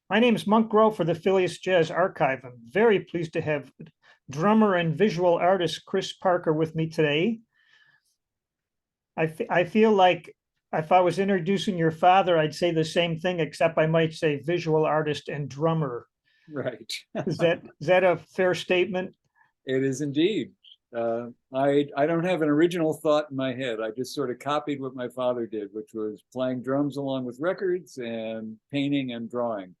My name is Monk Rowe for the Phileas Jazz Archive. I'm very pleased to have drummer and visual artist Chris Parker with me today. I feel like if I was introducing your father, I'd say the same thing, except I might say visual artist and drummer. Right. Is that a fair statement? It is indeed. I don't have an original thought in my head. I just sort of copied what my father did, which was playing drums along with records and painting and drawing.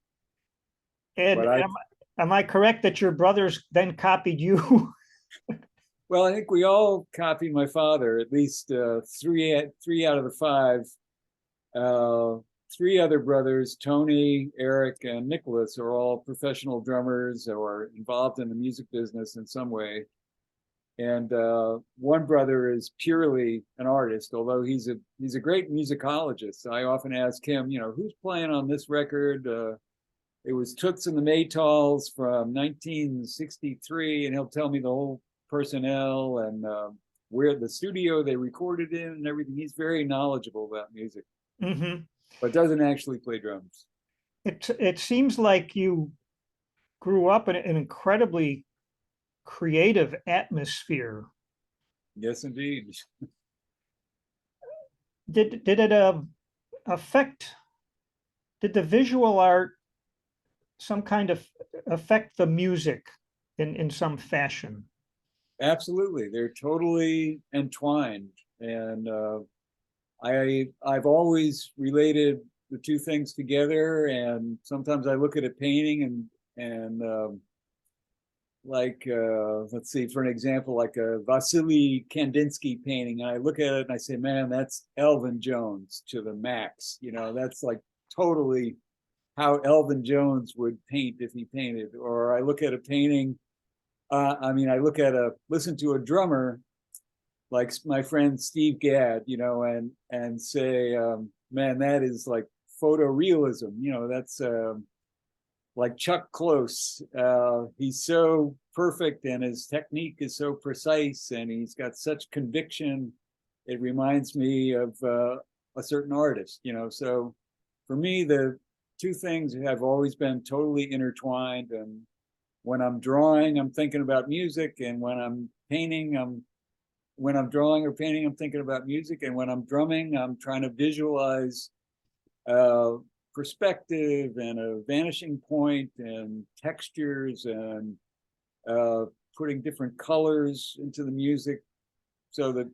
And But I, am I correct that your brothers then copied you? well, I think we all copied my father. At least three out of the five. Uh, Three other brothers, Tony, Eric, and Nicholas, are all professional drummers or involved in the music business in some way. And one brother is purely an artist, although he's a great musicologist. I often ask him, who's playing on this record? It was Toots and the Maytals from 1963, and he'll tell me the whole personnel and where the studio they recorded in and everything. He's very knowledgeable about music, Mhm. but doesn't actually play drums. It seems like you grew up in an incredibly creative atmosphere. Yes, indeed. Did it affect, did the visual art some kind of affect the music in some fashion? Absolutely, they're totally entwined, and I've always related the two things together. And sometimes I look at a painting and like let's see, for an example, like a Vasily Kandinsky painting, and I look at it and I say, man, that's Elvin Jones to the max. That's like totally how Elvin Jones would paint if he painted. Or I look at a painting. I listen to a drummer like my friend Steve Gadd, and say, man, that is like photorealism. That's like Chuck Close. He's so perfect, and his technique is so precise, and he's got such conviction. It reminds me of a certain artist. So for me, the two things have always been totally intertwined. And when I'm drawing, I'm thinking about music, and when I'm drawing or painting, I'm thinking about music, and when I'm drumming, I'm trying to visualize uh, perspective and a vanishing point and textures and uh, putting different colors into the music. So the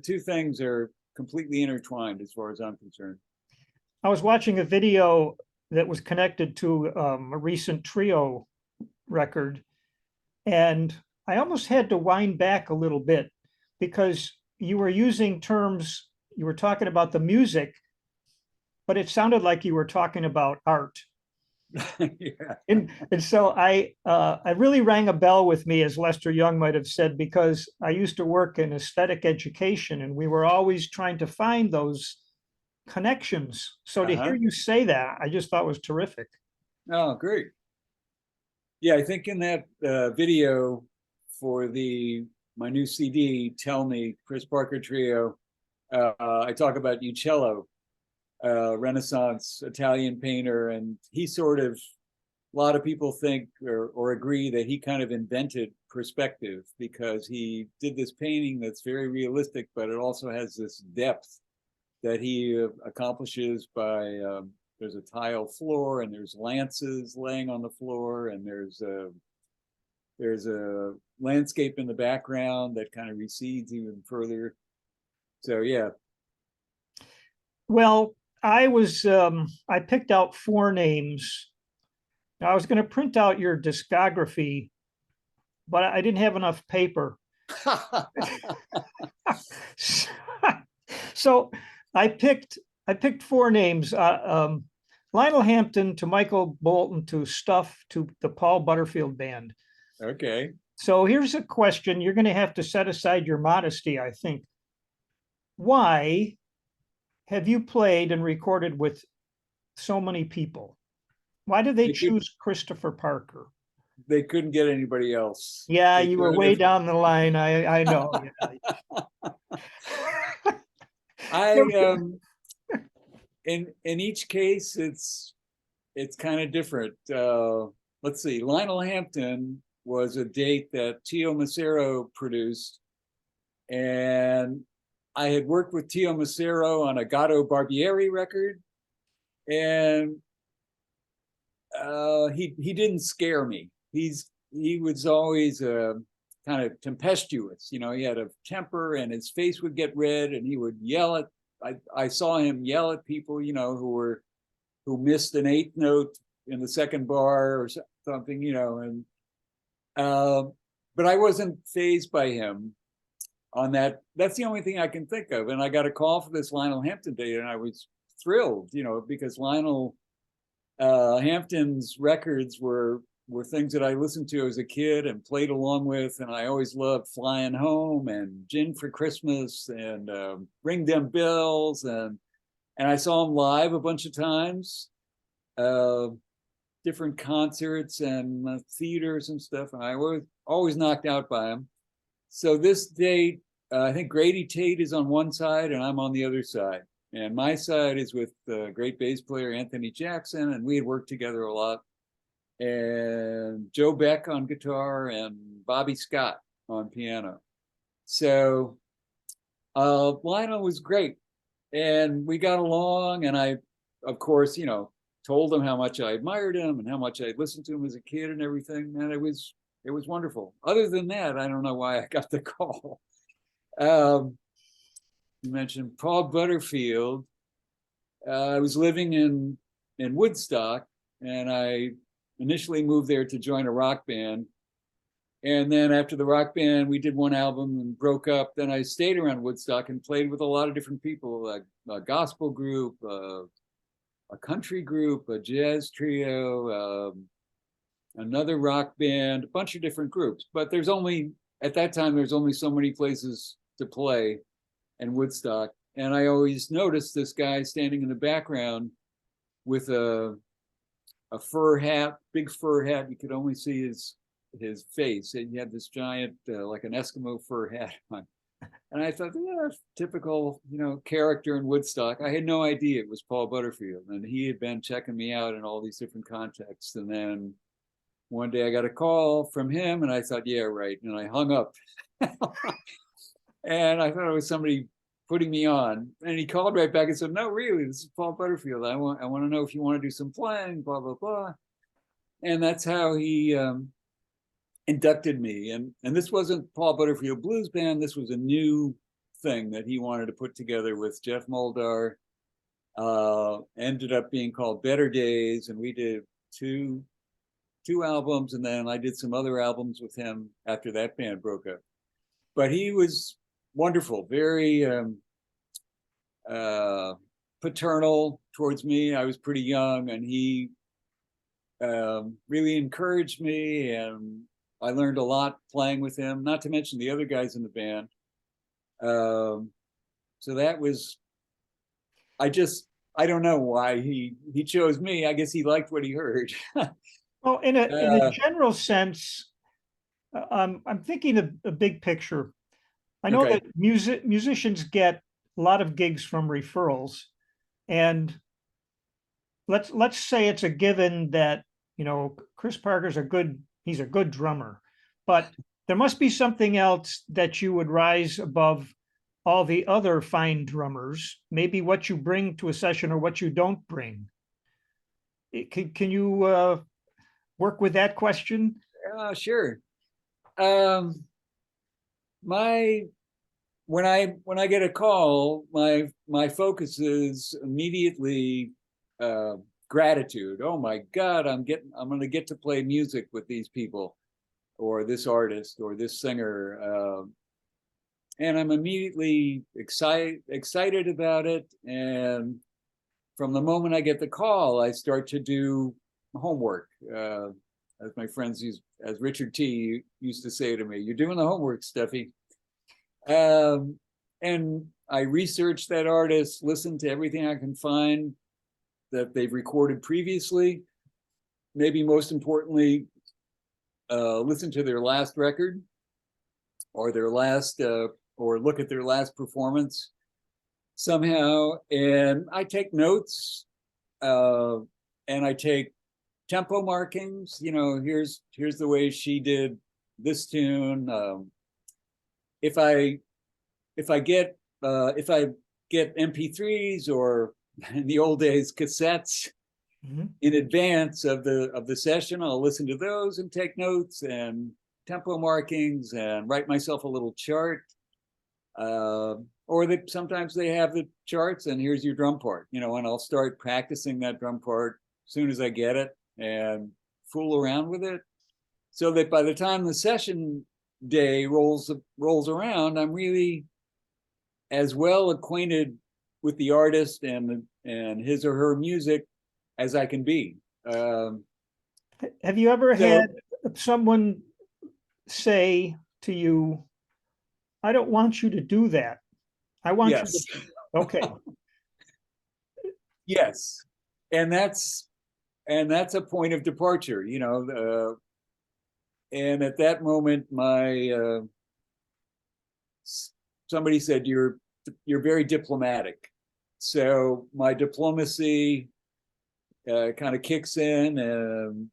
two things are completely intertwined as far as I'm concerned. I was watching a video that was connected to a recent trio record, and I almost had to wind back a little bit because you were using terms, you were talking about the music, but it sounded like you were talking about art. Yeah. And so I really rang a bell with me, as Lester Young might have said, because I used to work in aesthetic education, and we were always trying to find those connections. So to hear Uh-huh. you say that, I just thought was terrific. Oh, great. Yeah, I think in that video for the my new CD, Tell Me, Chris Parker Trio, I talk about Uccello, Renaissance Italian painter, and he sort of, a lot of people think or agree that he kind of invented perspective, because he did this painting that's very realistic, but it also has this depth that he accomplishes by there's a tile floor, and there's lances laying on the floor, and there's a landscape in the background that kind of recedes even further. So yeah. Well, I picked out four names. I was going to print out your discography, but I didn't have enough paper. So I picked four names. Lionel Hampton to Michael Bolton to Stuff to the Paul Butterfield Band. Okay. So here's a question. You're going to have to set aside your modesty, I think. Why have you played and recorded with so many people? Why did they They could choose Christopher Parker? they couldn't get anybody else. Yeah, They you were could way have. down the line. I know. I In each case, it's it's kind of different. Let's see, Lionel Hampton was a date that Tio Macero produced, and I had worked with Tio Macero on a Gato Barbieri record, and he didn't scare me. He was always kind of tempestuous. You know, he had a temper, and his face would get red, and he would yell at. I saw him yell at people, you know, who missed an eighth note in the second bar or something, you know, and but I wasn't fazed by him on that. That's the only thing I can think of. And I got a call for this Lionel Hampton date, and I was thrilled, you know, because Lionel Hampton's records were things that I listened to as a kid and played along with, and I always loved Flying Home and Gin for Christmas and Ring Them Bells, and I saw him live a bunch of times, different concerts and theaters and stuff, and I was always knocked out by him. So this date, I think Grady Tate is on one side and I'm on the other side. And my side is with great bass player Anthony Jackson, and we had worked together a lot. And Joe Beck on guitar and Bobby Scott on piano. So Lionel was great, and we got along. And I, of course, you know, told him how much I admired him and how much I listened to him as a kid and everything. And it was wonderful. Other than that, I don't know why I got the call. You mentioned Paul Butterfield. I was living in Woodstock, and I initially moved there to join a rock band. And then after the rock band, we did one album and broke up. Then I stayed around Woodstock and played with a lot of different people, like a gospel group, a country group, a jazz trio, another rock band, a bunch of different groups. But there's only, at that time, there's only so many places to play in Woodstock. And I always noticed this guy standing in the background with a fur hat, big fur hat. You could only see his face, and he had this giant, like an Eskimo fur hat on. And I thought, yeah, typical, you know, character in Woodstock. I had no idea it was Paul Butterfield, and he had been checking me out in all these different contexts. And then one day I got a call from him, and I thought, yeah, right. And I hung up. And I thought it was somebody putting me on. And he called right back and said, no, really, this is Paul Butterfield. I want to know if you want to do some playing, blah, blah, blah. And that's how he inducted me. And this wasn't Paul Butterfield Blues Band. This was a new thing that he wanted to put together with Jeff Moldar. Ended up being called Better Days. And we did two albums. And then I did some other albums with him after that band broke up. But he was wonderful, very paternal towards me. I was pretty young, and he really encouraged me, and I learned a lot playing with him, not to mention the other guys in the band. So that was, I don't know why he chose me. I guess he liked what he heard. Well, in a general sense, I'm thinking of a big picture. I know Okay. that musicians get a lot of gigs from referrals, and let's say it's a given that, you know, Chris Parker's he's a good drummer, but there must be something else that you would rise above all the other fine drummers, maybe what you bring to a session or what you don't bring. Can you work with that question? Sure. When I get a call, my focus is immediately gratitude. Oh my God, I'm going to get to play music with these people, or this artist, or this singer, and I'm immediately excited about it. And from the moment I get the call, I start to do homework. As my friends as Richard T. used to say to me, "You're doing the homework, Steffi." And I research that artist, listen to everything I can find that they've recorded previously. Maybe most importantly, listen to their last record, or or look at their last performance somehow. And I take notes, and I take tempo markings. Here's the way she did this tune. If I get MP3s, or in the old days cassettes, in advance of the session, I'll listen to those and take notes and tempo markings and write myself a little chart. Or sometimes they have the charts and here's your drum part, and I'll start practicing that drum part as soon as I get it and fool around with it, so that by the time the session day rolls around, I'm really as well acquainted with the artist and his or her music as I can be. Have you ever had someone say to you, I don't want you to do that. I want you to. Okay. Yes. And that's a point of departure, and at that moment, somebody said, you're very diplomatic. So my diplomacy kind of kicks in, and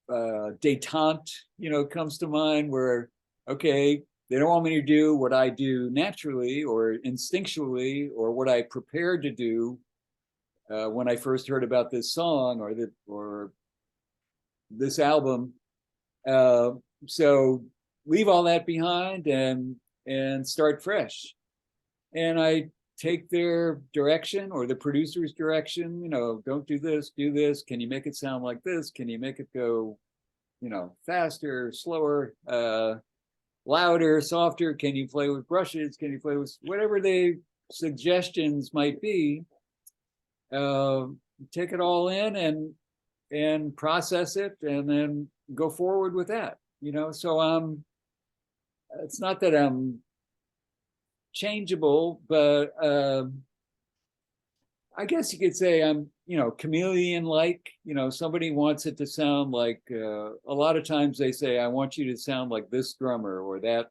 detente, comes to mind, where, okay, they don't want me to do what I do naturally or instinctually, or what I prepared to do when I first heard about this song or this album. So leave all that behind and start fresh. And I take their direction, or the producer's direction. Don't do this, do this. Can you make it sound like this? Can you make it go, faster, slower, louder, softer? Can you play with brushes? Can you play with whatever the suggestions might be? Take it all in and process it, and then go forward with that. So it's not that I'm changeable, but I guess you could say I'm, chameleon-like. Somebody wants it to sound like, a lot of times they say, I want you to sound like this drummer, or that,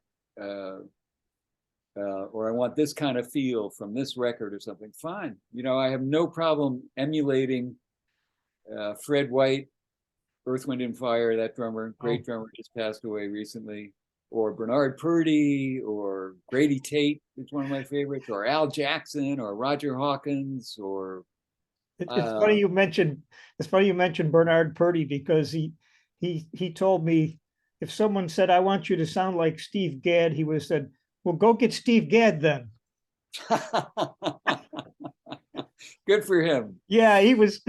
or I want this kind of feel from this record or something. Fine. I have no problem emulating Fred White, Earth, Wind and Fire, that drummer, great drummer, just passed away recently, or Bernard Purdie, or Grady Tate, is one of my favorites, or Al Jackson, or Roger Hawkins, or it's funny you mentioned Bernard Purdie, because he told me, if someone said, I want you to sound like Steve Gadd, he would have said, well, go get Steve Gadd then. Good for him. Yeah, he was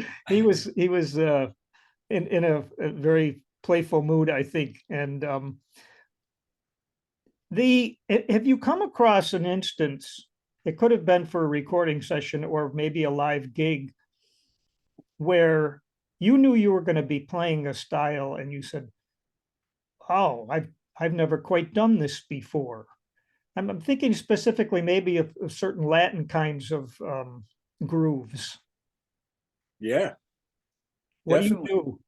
in a very playful mood, I think. And have you come across an instance, it could have been for a recording session or maybe a live gig, where you knew you were going to be playing a style and you said, oh, I've never quite done this before? I'm thinking specifically maybe of certain Latin kinds of grooves. Yeah, what definitely. do you do?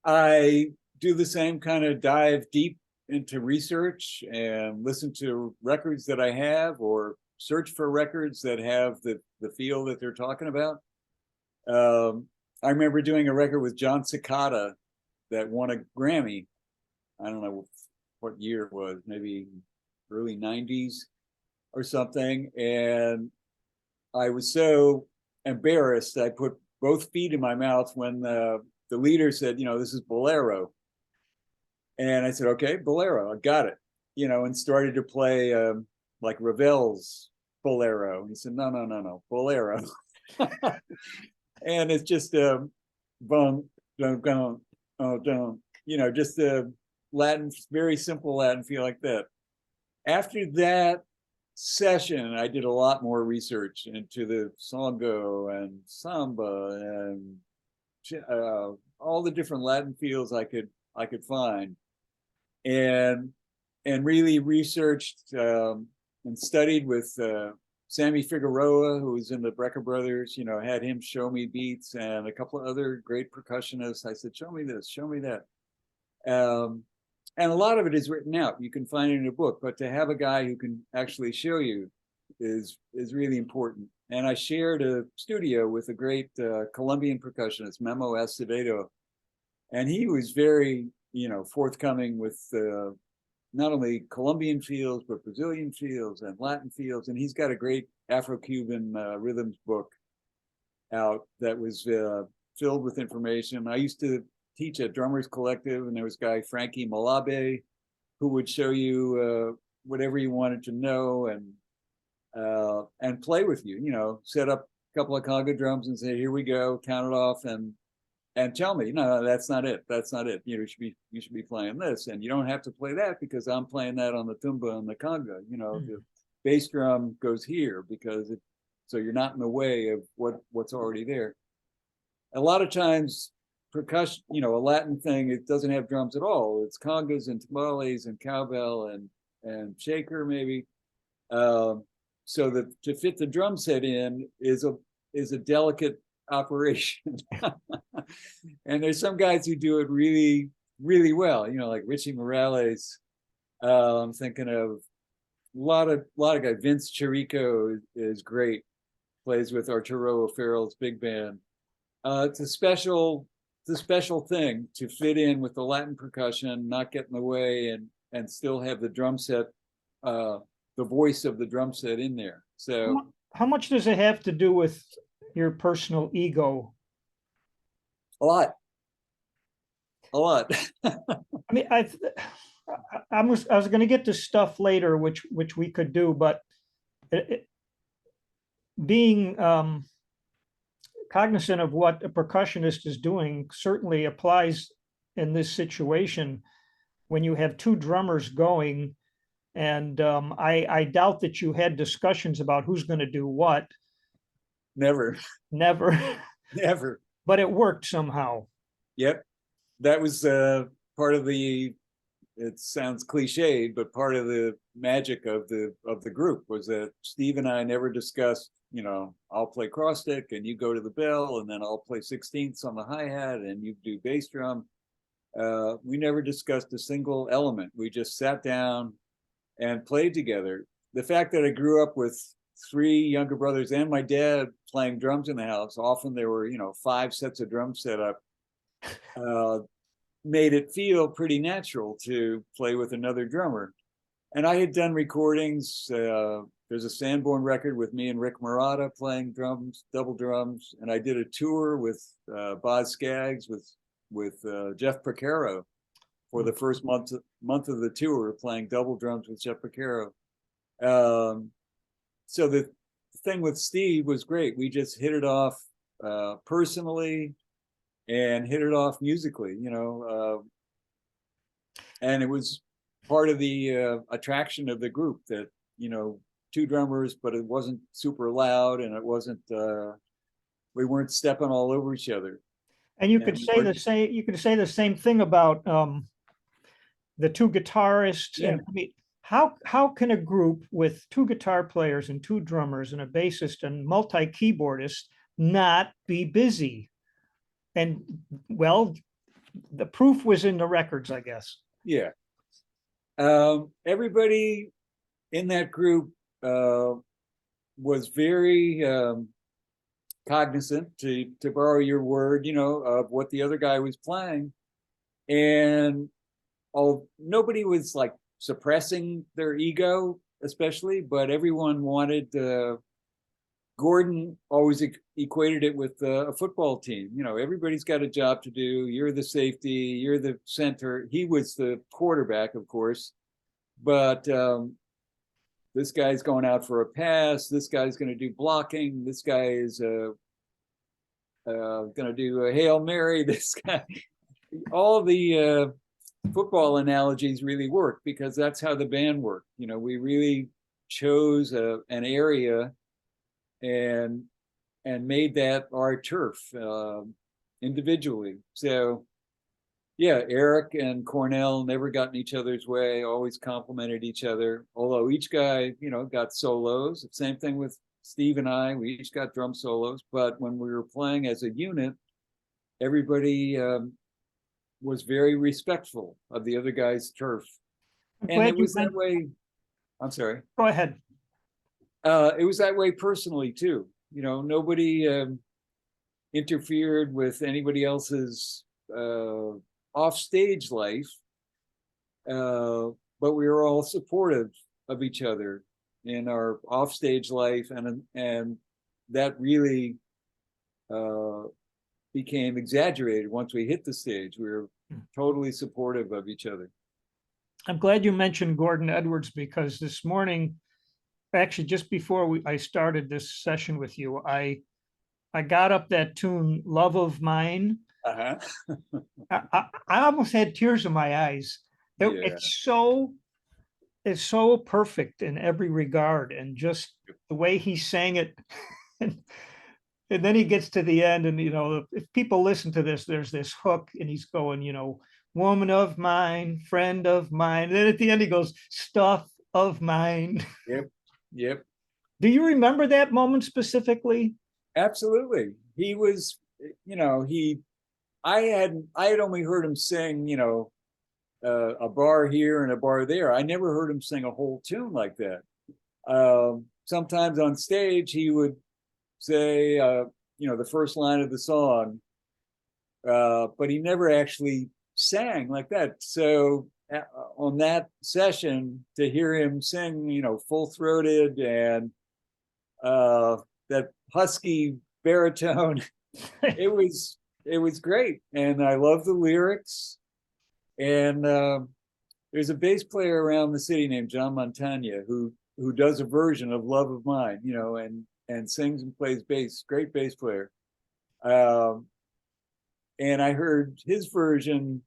I do the same kind of dive deep into research and listen to records that I have, or search for records that have the feel that they're talking about. I remember doing a record with John Cicada that won a Grammy. I don't know what year it was, maybe early 90s or something. And I was so embarrassed, I put both feet in my mouth when the leader said, this is Bolero. And I said, okay, Bolero, I got it, and started to play like Ravel's Bolero. And he said, no, Bolero. And it's just bum, don't, oh, don't, just a Latin, very simple Latin feel like that. After that session, I did a lot more research into the songo and samba and all the different Latin feels I could find, and really researched and studied with Sammy Figueroa, who was in the Brecker Brothers. Had him show me beats, and a couple of other great percussionists. I said, show me this, show me that. And a lot of it is written out. You can find it in a book, but to have a guy who can actually show you is really important. and I shared a studio with a great Colombian percussionist, Memo Acevedo, and he was very, forthcoming with not only Colombian fields, but Brazilian fields and Latin fields. And he's got a great Afro-Cuban rhythms book out that was filled with information. I used to teach at Drummers Collective, and there was a guy, Frankie Malabe, who would show you whatever you wanted to know and play with you, set up a couple of conga drums and say, here we go, count it off, and tell me, no, that's not it. That's not it. You should be playing this, and you don't have to play that because I'm playing that on the tumba and the conga. The bass drum goes here because so you're not in the way of what's already there. A lot of times, percussion, a Latin thing, it doesn't have drums at all. It's congas and timbales and cowbell and shaker maybe. So that to fit the drum set in is a delicate operation. And there's some guys who do it really, really well, like Richie Morales. I'm thinking of a lot of guys. Vince Chirico is great, plays with Arturo O'Farrell's big band. It's a special thing to fit in with the Latin percussion, not get in the way, and still have the drum set, the voice of the drum set in there. So how much does it have to do with your personal ego? A lot. I mean, I was going to get to stuff later, which we could do, but being cognizant of what a percussionist is doing certainly applies in this situation when you have two drummers going, and I doubt that you had discussions about who's going to do what. Never. Never. But it worked somehow. Yep. That was part of it sounds cliched, but part of the magic of the group was that Steve and I never discussed, I'll play cross stick and you go to the bell, and then I'll play 16ths on the hi-hat and you do bass drum. We never discussed a single element. We just sat down and played together. The fact that I grew up with 3 younger brothers and my dad playing drums in the house, often there were 5 sets of drums set up, made it feel pretty natural to play with another drummer. And I had done recordings. There's a Sanborn record with me and Rick Murata playing drums, double drums, and I did a tour with Boz Scaggs with Jeff Porcaro for the first month of the tour, playing double drums with Jeff Porcaro. So the thing with Steve was great. We just hit it off personally and hit it off musically, and it was part of the attraction of the group that, 2 drummers, but it wasn't super loud, and it wasn't, we weren't stepping all over each other. And you could say the same thing about the 2 guitarists. Yeah. And I mean, how can a group with 2 guitar players and 2 drummers and a bassist and multi-keyboardist not be busy? And well, the proof was in the records, I guess. Yeah. Everybody in that group was very cognizant, to borrow your word, of what the other guy was playing. And nobody was like suppressing their ego, especially, but everyone wanted Gordon always equated it with a football team. Everybody's got a job to do. You're the safety, you're the center. He was the quarterback, of course, but this guy's going out for a pass. This guy's going to do blocking. This guy is going to do a Hail Mary. This guy, all the football analogies really work because that's how the band worked. We really chose an area and made that our turf individually. So yeah, Eric and Cornell never got in each other's way, always complimented each other, although each guy, got solos. Same thing with Steve and I, we each got drum solos, but when we were playing as a unit, everybody was very respectful of the other guy's turf. And it was that way. I'm sorry. Go ahead. It was that way personally too. Nobody interfered with anybody else's offstage life, but we were all supportive of each other in our offstage life, and that really became exaggerated once we hit the stage. We were totally supportive of each other. I'm glad you mentioned Gordon Edwards, because this morning, actually just before I started this session with you, I got up that tune, Love of Mine. Uh-huh. I almost had tears in my eyes. Yeah. It's so perfect in every regard, and just the way he sang it. And then he gets to the end, and if people listen to this, there's this hook, and he's going, woman of mine, friend of mine. And then at the end he goes, stuff of mine. Yep. Do you remember that moment specifically? Absolutely. He was, I had only heard him sing, a bar here and a bar there. I never heard him sing a whole tune like that. Sometimes on stage he would say, the first line of the song, but he never actually sang like that. So on that session, to hear him sing, full-throated and that husky baritone, it was great. And I love the lyrics. And there's a bass player around the city named John Montagna who does a version of Love of Mine, and sings and plays bass. Great bass player. And I heard his version,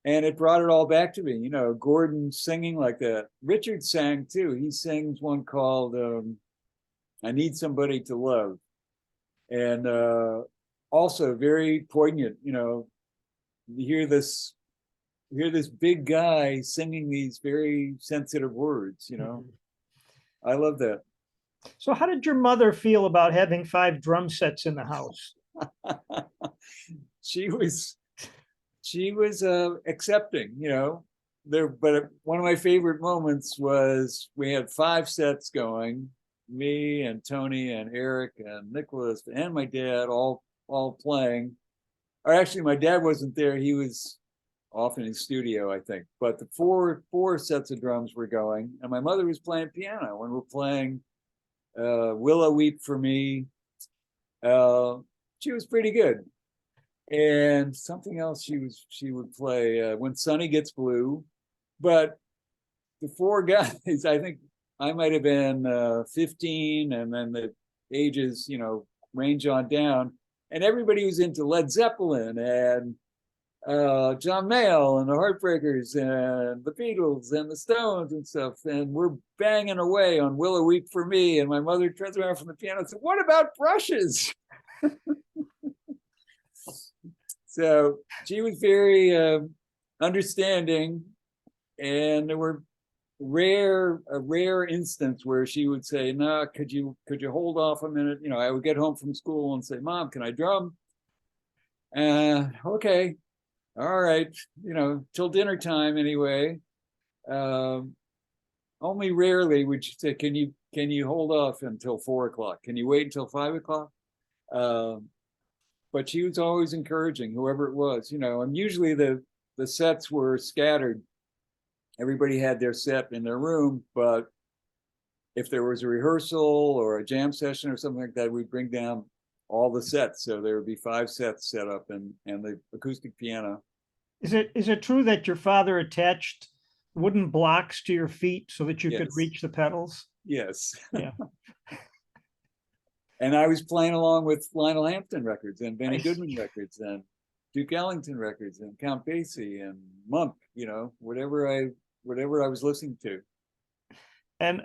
and it brought it all back to me. Gordon singing like that. Richard sang too. He sings one called I Need Somebody to Love. And also very poignant. You hear this big guy singing these very sensitive words. I love that. So how did your mother feel about having 5 drum sets in the house? She was accepting, but one of my favorite moments was we had 5 sets going, me and Tony and Eric and Nicholas and my dad all playing. Or actually my dad wasn't there. He was off in his studio, I think. But the four sets of drums were going, and my mother was playing piano, and we're playing Willow Weep for Me. She was pretty good. And something else she would play, When Sunny Gets Blue. But the 4 guys, I think I might have been 15, and then the ages, range on down. And everybody was into Led Zeppelin and John Mayall and the Heartbreakers and the Beatles and the Stones and stuff. And we're banging away on Willow Weep for Me. And my mother turns around from the piano and said, "What about brushes?" So she was very understanding, and there were a rare instance where she would say, "No, could you hold off a minute?" I would get home from school and say, "Mom, can I drum?" Okay, all right, till dinner time anyway. Only rarely would she say, "Can you hold off until 4 o'clock? Can you wait until 5 o'clock?" But she was always encouraging, whoever it was, and usually the sets were scattered. Everybody had their set in their room, but if there was a rehearsal or a jam session or something like that, we'd bring down all the sets. So there would be 5 sets set up, and the acoustic piano. Is it true that your father attached wooden blocks to your feet so that you could Yes. reach the pedals? Yes. Yeah. And I was playing along with Lionel Hampton records and Benny Nice. Goodman records and Duke Ellington records and Count Basie and Monk, whatever I was listening to. And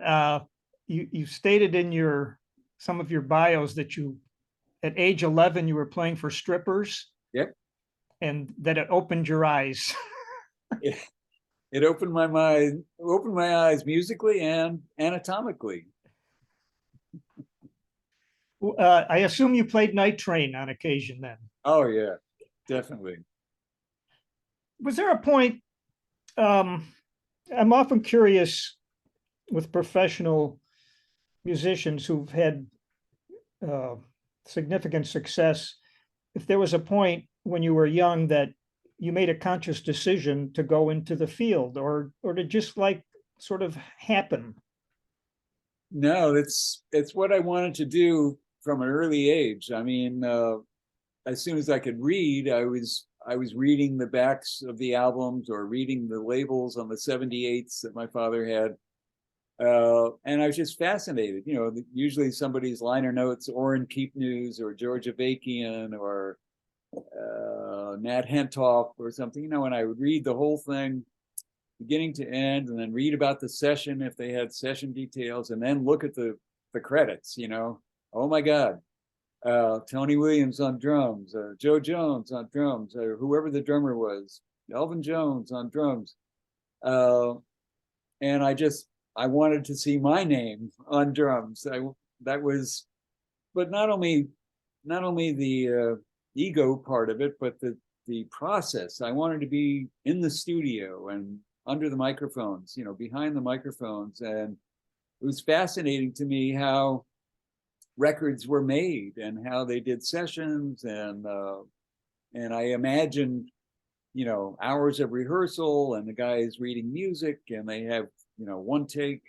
you stated in some of your bios that at age 11 you were playing for strippers. Yep. And that it opened your eyes. It opened my eyes musically and anatomically. I assume you played Night Train on occasion then. Oh yeah, definitely. Was there a point, I'm often curious with professional musicians who've had uh, significant success, if there was a point when you were young that you made a conscious decision to go into the field, or to just like sort of happen? No, it's what I wanted to do from an early age. I mean, as soon as I could read, I was reading the backs of the albums or reading the labels on the 78s that my father had. And I was just fascinated. You know, usually somebody's liner notes, Orrin Keep News or George Avakian or Nat Hentoff or something, you know, and I would read the whole thing beginning to end and then read about the session if they had session details and then look at the credits, you know. Oh my God. Tony Williams on drums, Joe Jones on drums, or whoever the drummer was, Elvin Jones on drums. Uh, and I wanted to see my name on drums. That was, but not only the ego part of it, but the process. I wanted to be in the studio and under the microphones, you know, behind the microphones, and it was fascinating to me how records were made and how they did sessions, and I imagined, you know, hours of rehearsal and the guys reading music and they have, you know, one take,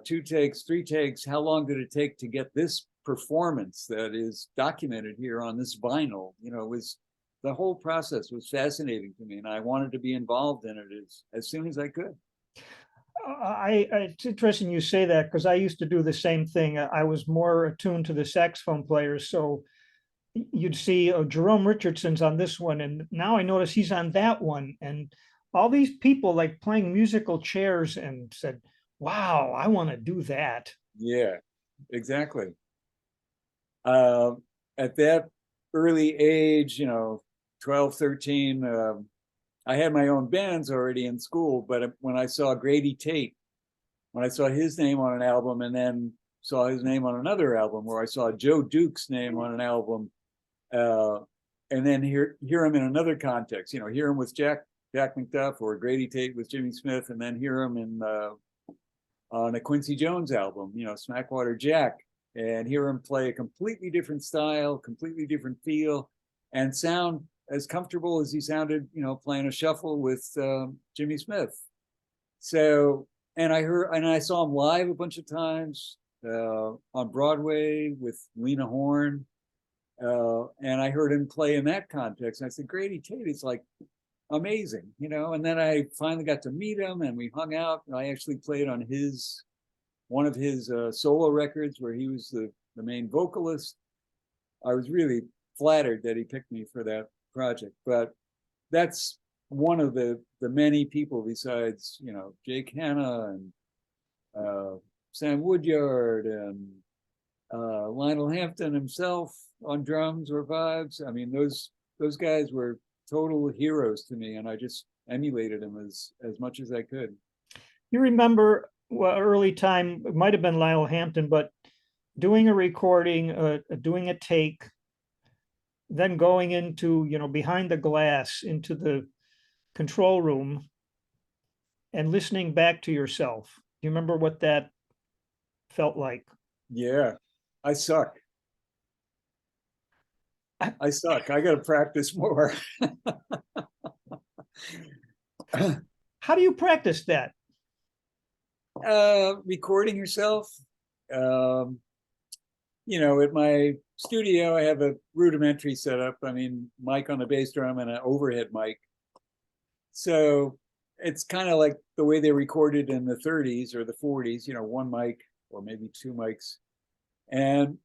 two takes, three takes. How long did it take to get this performance that is documented here on this vinyl? You know, it was, the whole process was fascinating to me, and I wanted to be involved in it as soon as I could. It's interesting you say that because I used to do the same thing. I was more attuned to the saxophone players, so you'd see, oh, Jerome Richardson's on this one, and now I notice he's on that one, and all these people like playing musical chairs, and said, "Wow, I want to do that." Yeah, exactly. Uh, at that early age, you know, 12, 13, I had my own bands already in school, but when I saw Grady Tate, when I saw his name on an album and then saw his name on another album, or I saw Joe Duke's name on an album, uh, and then hear him in another context, you know, hear him with Jack McDuff or Grady Tate with Jimmy Smith, and then hear him in on a Quincy Jones album, you know, Smackwater Jack, and hear him play a completely different style, completely different feel, and sound as comfortable as he sounded, you know, playing a shuffle with Jimmy Smith. So, and I saw him live a bunch of times on Broadway with Lena Horne, and I heard him play in that context. And I said, Grady Tate is like amazing, you know. And then I finally got to meet him, and we hung out. And I actually played on one of his solo records where he was the main vocalist. I was really flattered that he picked me for that project. But that's one of the many people besides, you know, Jake Hanna and Sam Woodyard and Lionel Hampton himself on drums or vibes. I mean, those guys were total heroes to me, and I just emulated them as much as I could. You remember, well, early time, it might have been Lionel Hampton, but doing a recording, doing a take, then going into, you know, behind the glass into the control room and listening back to yourself. Do you remember what that felt like? Yeah, I suck. I suck. I got to practice more. How do you practice that? Recording yourself. Um, you know, at my studio, I have a rudimentary setup. I mean, mic on the bass drum and an overhead mic. So it's kind of like the way they recorded in the 30s or the 40s, you know, one mic or maybe two mics. And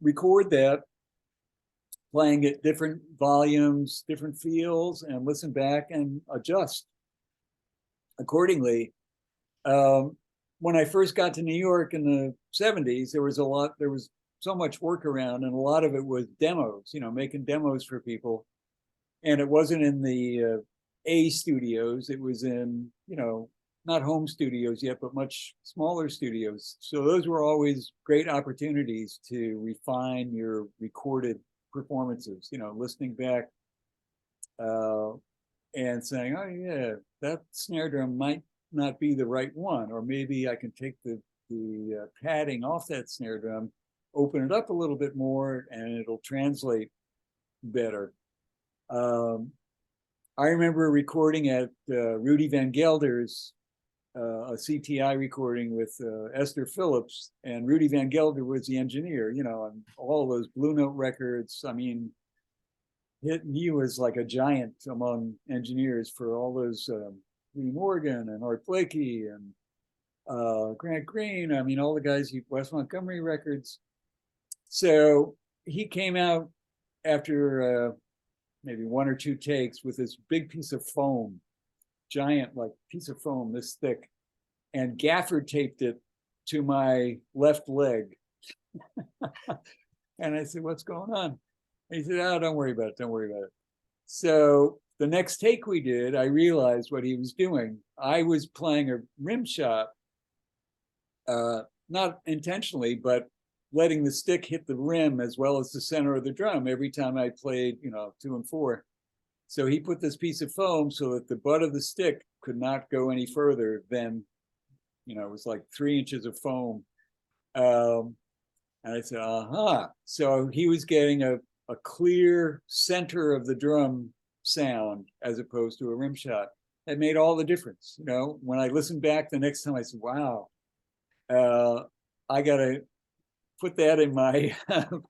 record that, playing at different volumes, different feels, and listen back and adjust accordingly. When I first got to New York in the 70s, there was so much work around, and a lot of it was demos, you know, making demos for people. And it wasn't in the A studios, it was in, you know, not home studios yet, but much smaller studios. So those were always great opportunities to refine your recorded performances, you know, listening back and saying, oh yeah, that snare drum might not be the right one, or maybe I can take the padding off that snare drum, open it up a little bit more, and it'll translate better. I remember recording at Rudy Van Gelder's a CTI recording with Esther Phillips, and Rudy Van Gelder was the engineer, you know, on all those Blue Note records. I mean, he was like a giant among engineers for all those Lee Morgan and Art Blakey and Grant Green. I mean, all the guys, Wes Montgomery records. So he came out after maybe one or two takes with this big piece of foam, giant like piece of foam this thick, and gaffer taped it to my left leg. And I said, what's going on? And he said, oh, don't worry about it, don't worry about it. So the next take we did, I realized what he was doing. I was playing a rim shot, not intentionally, but letting the stick hit the rim as well as the center of the drum every time I played, you know, 2 and 4. So he put this piece of foam so that the butt of the stick could not go any further than, you know, it was like 3 inches of foam. And I said, aha. So he was getting a clear center of the drum sound as opposed to a rim shot. That made all the difference. You know, when I listened back the next time, I said, wow, I got to put that in my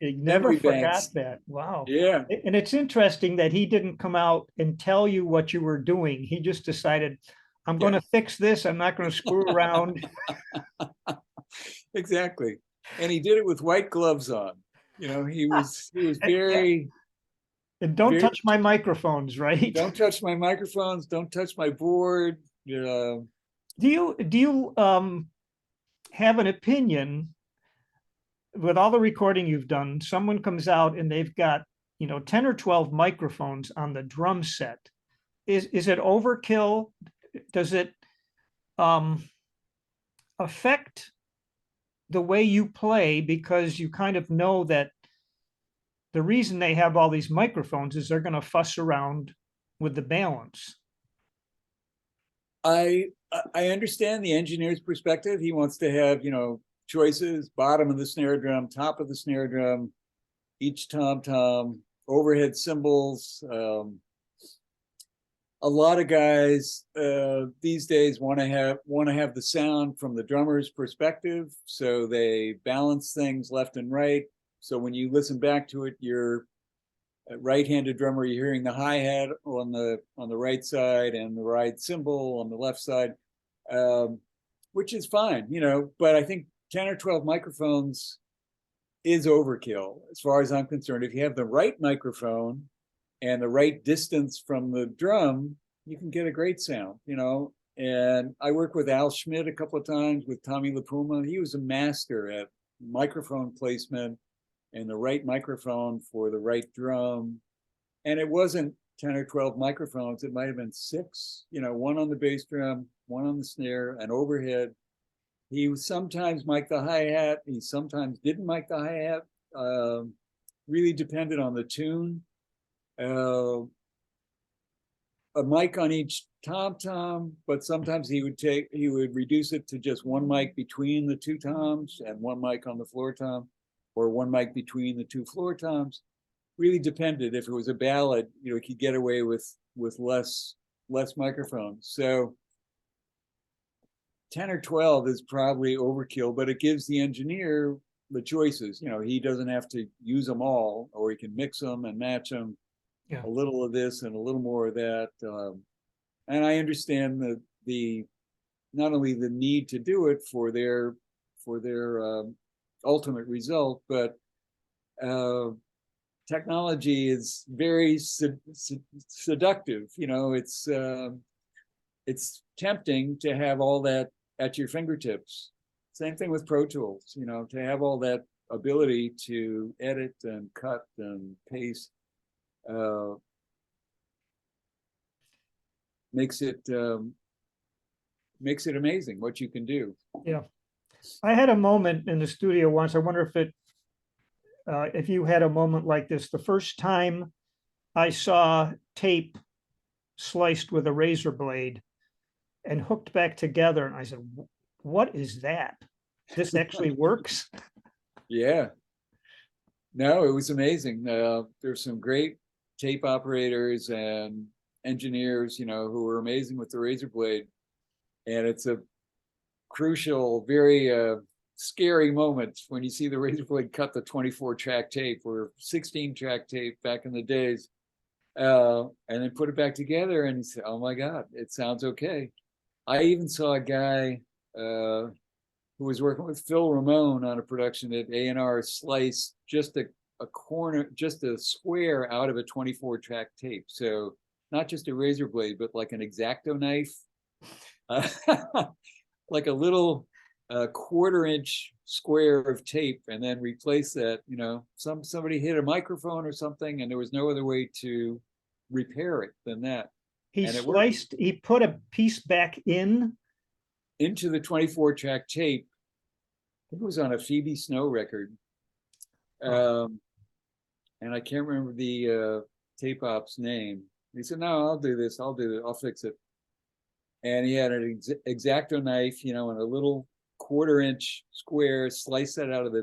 You never memory forgot banks. that. Wow. Yeah. And it's interesting that he didn't come out and tell you what you were doing. He just decided, I'm going to fix this. I'm not going to screw around. Exactly. And he did it with white gloves on. You know, he was very. And don't touch my microphones, right? Don't touch my microphones. Don't touch my board. Do you have an opinion with all the recording you've done? Someone comes out and they've got, you know, 10 or 12 microphones on the drum set. Is it overkill? Does it affect the way you play, because you kind of know that the reason they have all these microphones is they're going to fuss around with the balance? I understand the engineer's perspective. He wants to have, you know, choices: bottom of the snare drum, top of the snare drum, each tom-tom, overhead cymbals. A lot of guys these days want to have the sound from the drummer's perspective, so they balance things left and right. So when you listen back to it, you're a right-handed drummer, you're hearing the hi-hat on the right side and the right cymbal on the left side, which is fine, you know. But I think 10 or 12 microphones is overkill as far as I'm concerned. If you have the right microphone and the right distance from the drum, you can get a great sound, you know. And I worked with Al Schmidt a couple of times, with Tommy LaPuma. He was a master at microphone placement and the right microphone for the right drum. And it wasn't 10 or 12 microphones. It might have been 6, you know, one on the bass drum, one on the snare, and overhead. He sometimes mic'd the hi-hat. He sometimes didn't mic the hi-hat. Really depended on the tune. A mic on each tom-tom, but sometimes he would reduce it to just one mic between the 2 toms and one mic on the floor tom, or one mic between the 2 floor toms. Really depended. If it was a ballad, you know, he could get away with less microphones. So 10 or 12 is probably overkill, but it gives the engineer the choices. You know, he doesn't have to use them all, or he can mix them and match them. Yeah. A little of this and a little more of that. And I understand the not only the need to do it for their ultimate result, but technology is very seductive. You know, it's tempting to have all that at your fingertips. Same thing with Pro Tools. You know, to have all that ability to edit and cut and paste makes it amazing what you can do. Yeah. I had a moment in the studio once. I wonder if you had a moment like this. The first time I saw tape sliced with a razor blade, and hooked back together. And I said, what is that? This actually works? Yeah. No, it was amazing. There's some great tape operators and engineers, who were amazing with the razor blade. And it's a crucial, very scary moment when you see the razor blade cut the 24-track tape or 16-track tape back in the days, and then put it back together and say, oh my God, it sounds okay. I even saw a guy who was working with Phil Ramone on a production at A&R slice just a corner, just a square out of a 24-track tape. So not just a razor blade, but like an X-Acto knife, like a little quarter-inch square of tape, and then replace that. Somebody hit a microphone or something, and there was no other way to repair it than that. He And it worked. sliced, he put a piece back Into the 24-track tape. It was on a Phoebe Snow record. And I can't remember the tape op's name. He said, no, I'll do this. I'll fix it. And he had an X-Acto knife, and a little quarter-inch square, slice that out of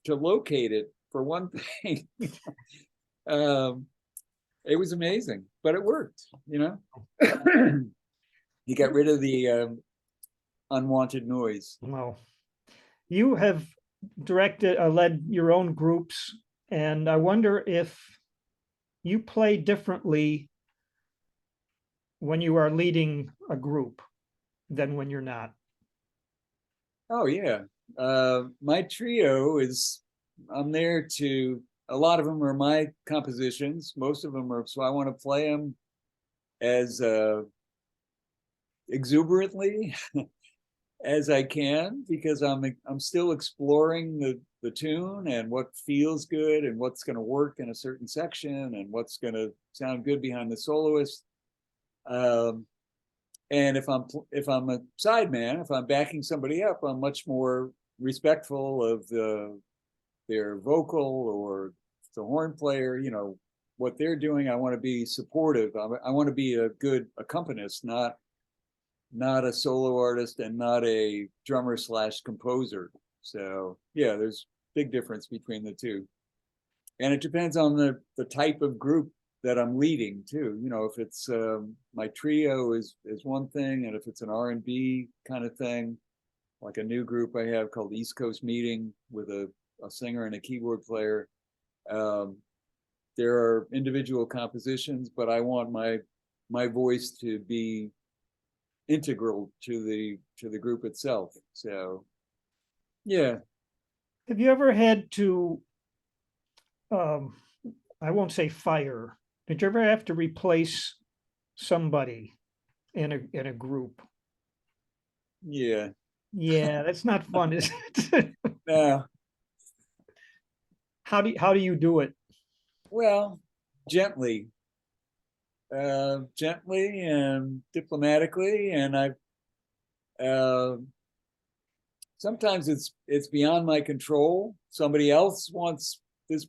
to locate it for one thing. It was amazing, but it worked, He got rid of the unwanted noise. Well, you have led your own groups, and I wonder if you play differently when you are leading a group than when you're not. Oh yeah. My trio I'm there a lot of them are my compositions. Most of them are, so I want to play them as exuberantly as I can, because I'm still exploring the tune and what feels good and what's going to work in a certain section and what's going to sound good behind the soloist. And if I'm a sideman, if I'm backing somebody up, I'm much more respectful of their vocal or the horn player, what they're doing. I want to be supportive. I want to be a good accompanist, not a solo artist and not a drummer / composer. So yeah, there's big difference between the two. And it depends on the type of group that I'm leading too. If it's my trio is one thing, and if it's an R&B kind of thing, like a new group I have called East Coast Meeting with a singer and a keyboard player, there are individual compositions, but I want my voice to be integral to the group itself. So yeah. Have you ever had to, I won't say fire, did you ever have to replace somebody in a group? Yeah. Yeah, that's not fun, is it? No. How do you do it? Well, gently and diplomatically, and sometimes it's beyond my control. Somebody else wants this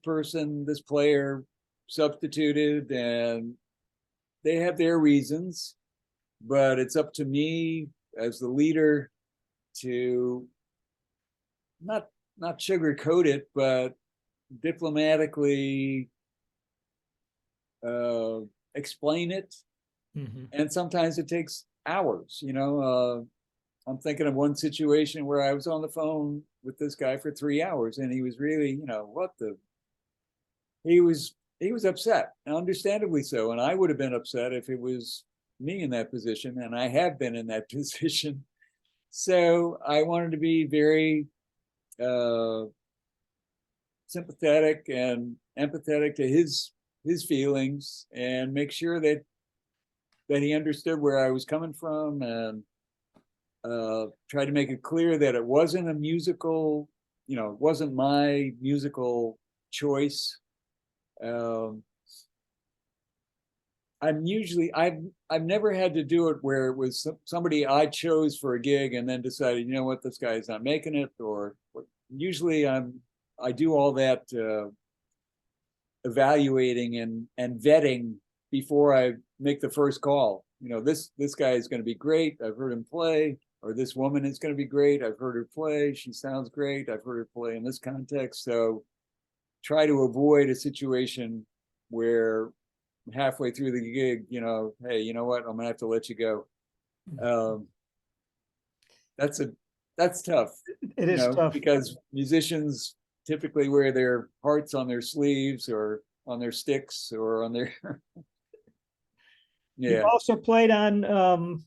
player substituted, and they have their reasons, but it's up to me as the leader to not sugarcoat it, but diplomatically explain it. Mm-hmm. And sometimes it takes hours. I'm thinking of one situation where I was on the phone with this guy for 3 hours, and he was really, he was upset, understandably so. And I would have been upset if it was me in that position, and I have been in that position. So I wanted to be very sympathetic and empathetic to his feelings, and make sure that he understood where I was coming from, and tried to make it clear that it wasn't a musical, it wasn't my musical choice. I've never had to do it where it was somebody I chose for a gig and then decided, what, this guy's not making it, or usually I do all that evaluating and vetting before I make the first call. this guy is going to be great. I've heard him play. Or this woman is going to be great. I've heard her play. She sounds great. I've heard her play in this context. So try to avoid a situation where halfway through the gig, hey, you know what? I'm gonna have to let you go. That's tough. It is tough because musicians typically wear their hearts on their sleeves or on their sticks or on their You've also played on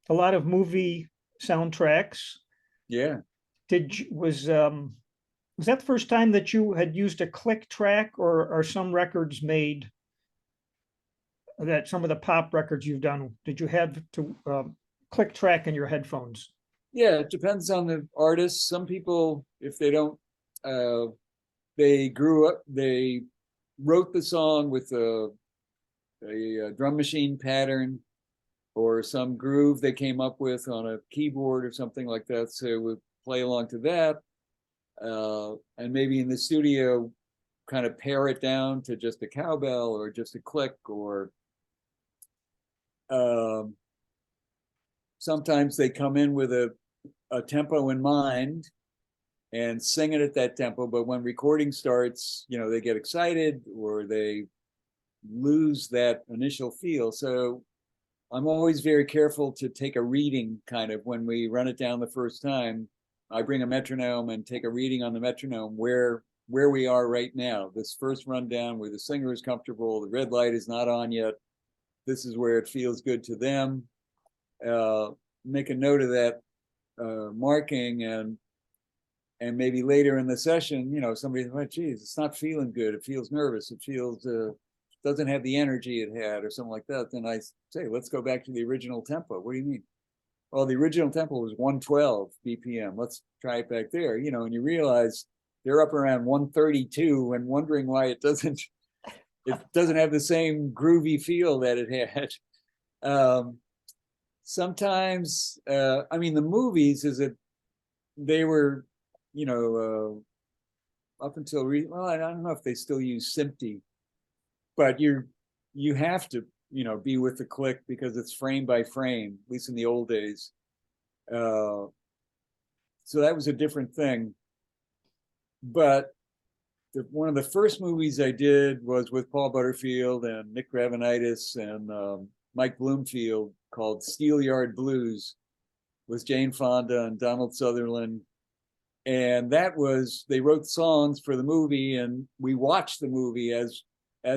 a lot of movie soundtracks. Yeah. Was that the first time that you had used a click track, or are some records made that some of the pop records you've done, did you have to click track in your headphones? Yeah, it depends on the artist. Some people, if they don't, they grew up, they wrote the song with a drum machine pattern or some groove they came up with on a keyboard or something like that. So we play along to that. And maybe in the studio, kind of pare it down to just a cowbell or just a click, or sometimes they come in with a tempo in mind and sing it at that tempo. But when recording starts, they get excited or they lose that initial feel. So I'm always very careful to take a reading kind of when we run it down the first time. I bring a metronome and take a reading on the metronome where we are right now. This first rundown where the singer is comfortable, the red light is not on yet. This is where it feels good to them. Make a note of that marking, and maybe later in the session, somebody, oh, geez, it's not feeling good. It feels nervous. It feels doesn't have the energy it had, or something like that. Then I say, let's go back to the original tempo. What do you mean? Well, the original tempo was 112 BPM. Let's try it back there. And you realize they're up around 132 and wondering why it doesn't have the same groovy feel that it had. Sometimes, I mean, the movies they were, up until well, I don't know if they still use SMPTE, but you have to be with the click because it's frame by frame, at least in the old days. So that was a different thing. But one of the first movies I did was with Paul Butterfield and Nick Gravenitis and Mike Bloomfield, called Steelyard Blues, with Jane Fonda and Donald Sutherland. And that was, they wrote songs for the movie and we watched the movie as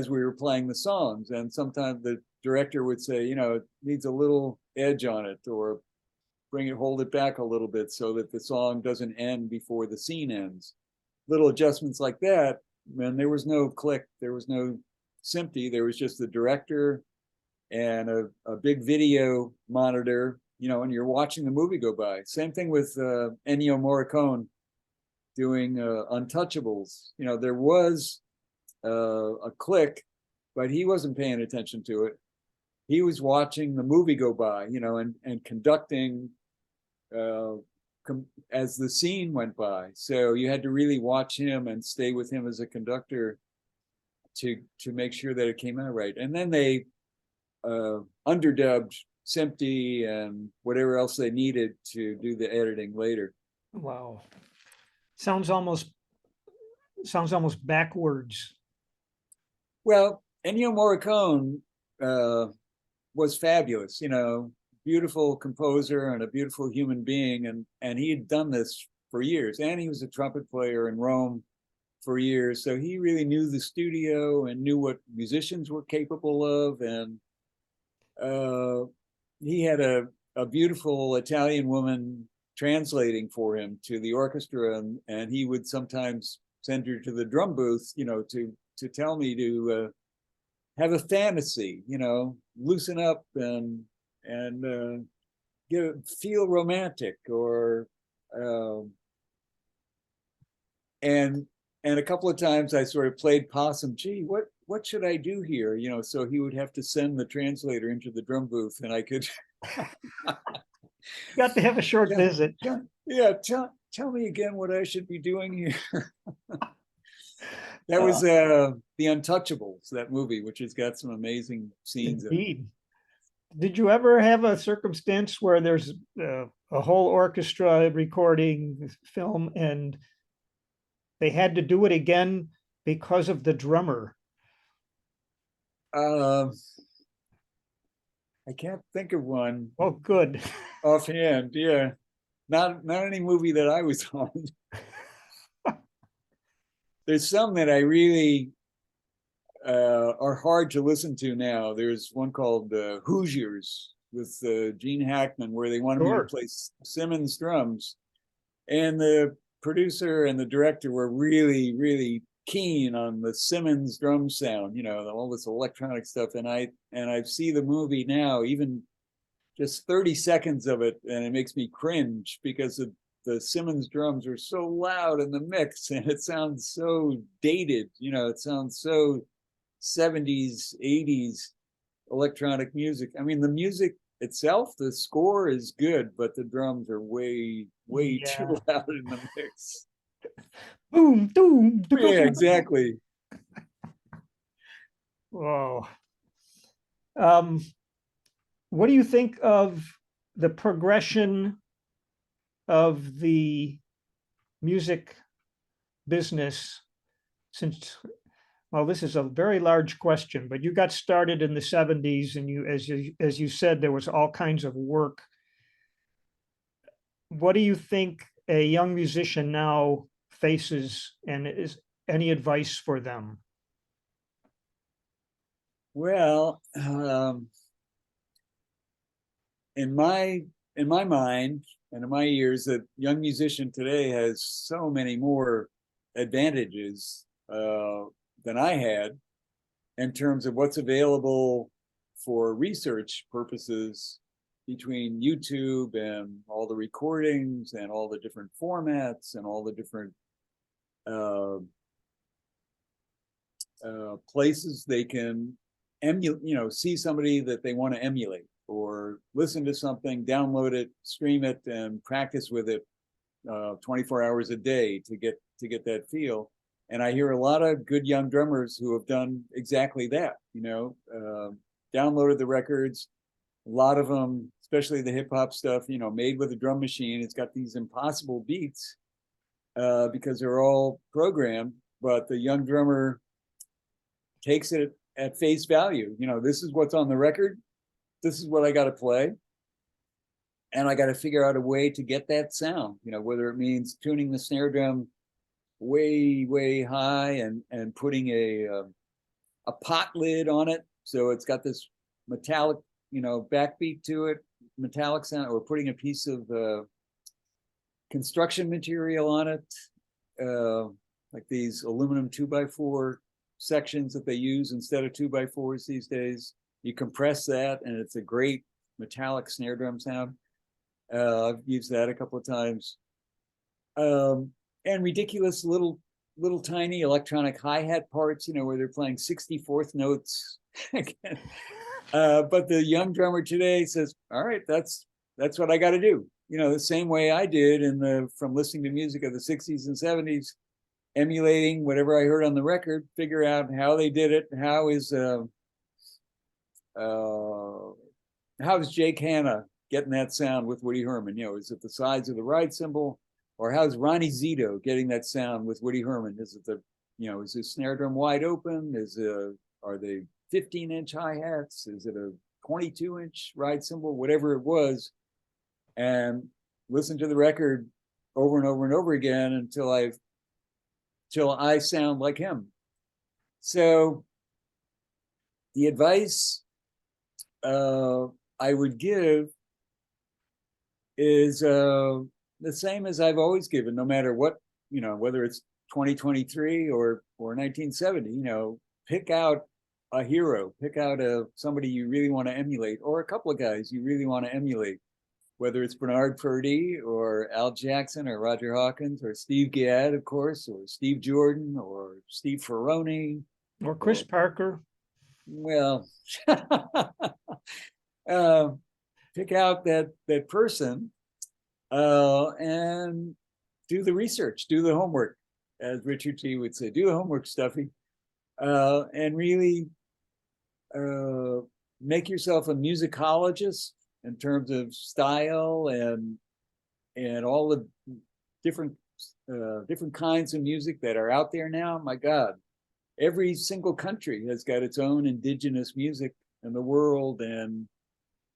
we were playing the songs. And sometimes the director would say, it needs a little edge on it, or hold it back a little bit so that the song doesn't end before the scene ends. Little adjustments like that. And there was no click, there was no SMPTE, there was just the director and a big video monitor, and you're watching the movie go by. Same thing with Ennio Morricone doing Untouchables. There was a click, but he wasn't paying attention to it. He was watching the movie go by, and conducting as the scene went by. So you had to really watch him and stay with him as a conductor to make sure that it came out right. And then they underdubbed SMPTE and whatever else they needed to do the editing later. Wow. Sounds almost backwards. Well, Ennio Morricone was fabulous, beautiful composer and a beautiful human being. And he had done this for years. And he was a trumpet player in Rome for years. So he really knew the studio and knew what musicians were capable of. And he had a beautiful Italian woman translating for him to the orchestra, and he would sometimes send her to the drum booth, to tell me to have a fantasy, loosen up and feel romantic, or and a couple of times I sort of played possum. Gee, what should I do here? So he would have to send the translator into the drum booth, and I could. Got to have a short visit. Yeah, tell me again what I should be doing here. That was The Untouchables, that movie, which has got some amazing scenes. Indeed. Did you ever have a circumstance where there's a whole orchestra recording film and they had to do it again because of the drummer? Um, I can't think of one Oh, good. offhand. Yeah, not any movie that I was on. There's some that I really are hard to listen to now. There's one called Hoosiers with Gene Hackman, where they wanted me to Sure. play Simmons drums, and the producer and the director were really, really keen on the Simmons drum sound. All this electronic stuff, and I see the movie now, even just 30 seconds of it, and it makes me cringe because the Simmons drums are so loud in the mix, and it sounds so dated. It sounds so 70s, 80s electronic music. I mean, the music itself, the score is good, but the drums are way, way too Yeah. loud in the mix. Boom, boom, Yeah, boom. exactly. Whoa. Um, what do you think of the progression of the music business since, well, this is a very large question, but you got started in the 70s and as you said, there was all kinds of work. What do you think a young musician now faces, and is any advice for them? Well, in my mind and in my ears, that young musician today has so many more advantages than I had in terms of what's available for research purposes, between YouTube and all the recordings and all the different formats and all the different uh, places they can emulate, see somebody that they want to emulate, or listen to something, download it, stream it, and practice with it 24 hours a day to get that feel. And I hear a lot of good young drummers who have done exactly that. Downloaded the records. A lot of them, especially the hip hop stuff, made with a drum machine. It's got these impossible beats because they're all programmed. But the young drummer takes it at face value. This is what's on the record. This is what I got to play. And I got to figure out a way to get that sound, whether it means tuning the snare drum way, way high and putting a pot lid on it. So it's got this metallic, backbeat to it, metallic sound, or putting a piece of construction material on it, like these aluminum 2x4 sections that they use instead of 2x4s these days. You compress that, and it's a great metallic snare drum sound. I've used that a couple of times. And ridiculous little tiny electronic hi-hat parts, where they're playing 64th notes. But the young drummer today says, all right, that's what I got to do. The same way I did from listening to music of the 60s and 70s, emulating whatever I heard on the record, figure out how they did it. How's Jake Hanna getting that sound with Woody Herman? Is it the size of the ride cymbal? Or how's Ronnie Zito getting that sound with Woody Herman? Is it is his snare drum wide open? Are they 15-inch hi-hats? Is it a 22-inch ride cymbal? Whatever it was, and listen to the record over and over and over again until I sound like him. So the advice I would give is the same as I've always given, no matter what, whether it's 2023 or 1970. Pick out a hero, pick out somebody you really want to emulate, or a couple of guys you really want to emulate, whether it's Bernard Purdie or Al Jackson or Roger Hawkins or Steve Gadd, of course, or Steve Jordan or Steve Ferrone. Or Chris Parker. Well, pick out that person and do the research, do the homework, as Richard T would say. Do the homework, Stuffy, and really make yourself a musicologist in terms of style and all the different different kinds of music that are out there now. My God, every single country has got its own indigenous music in the world. And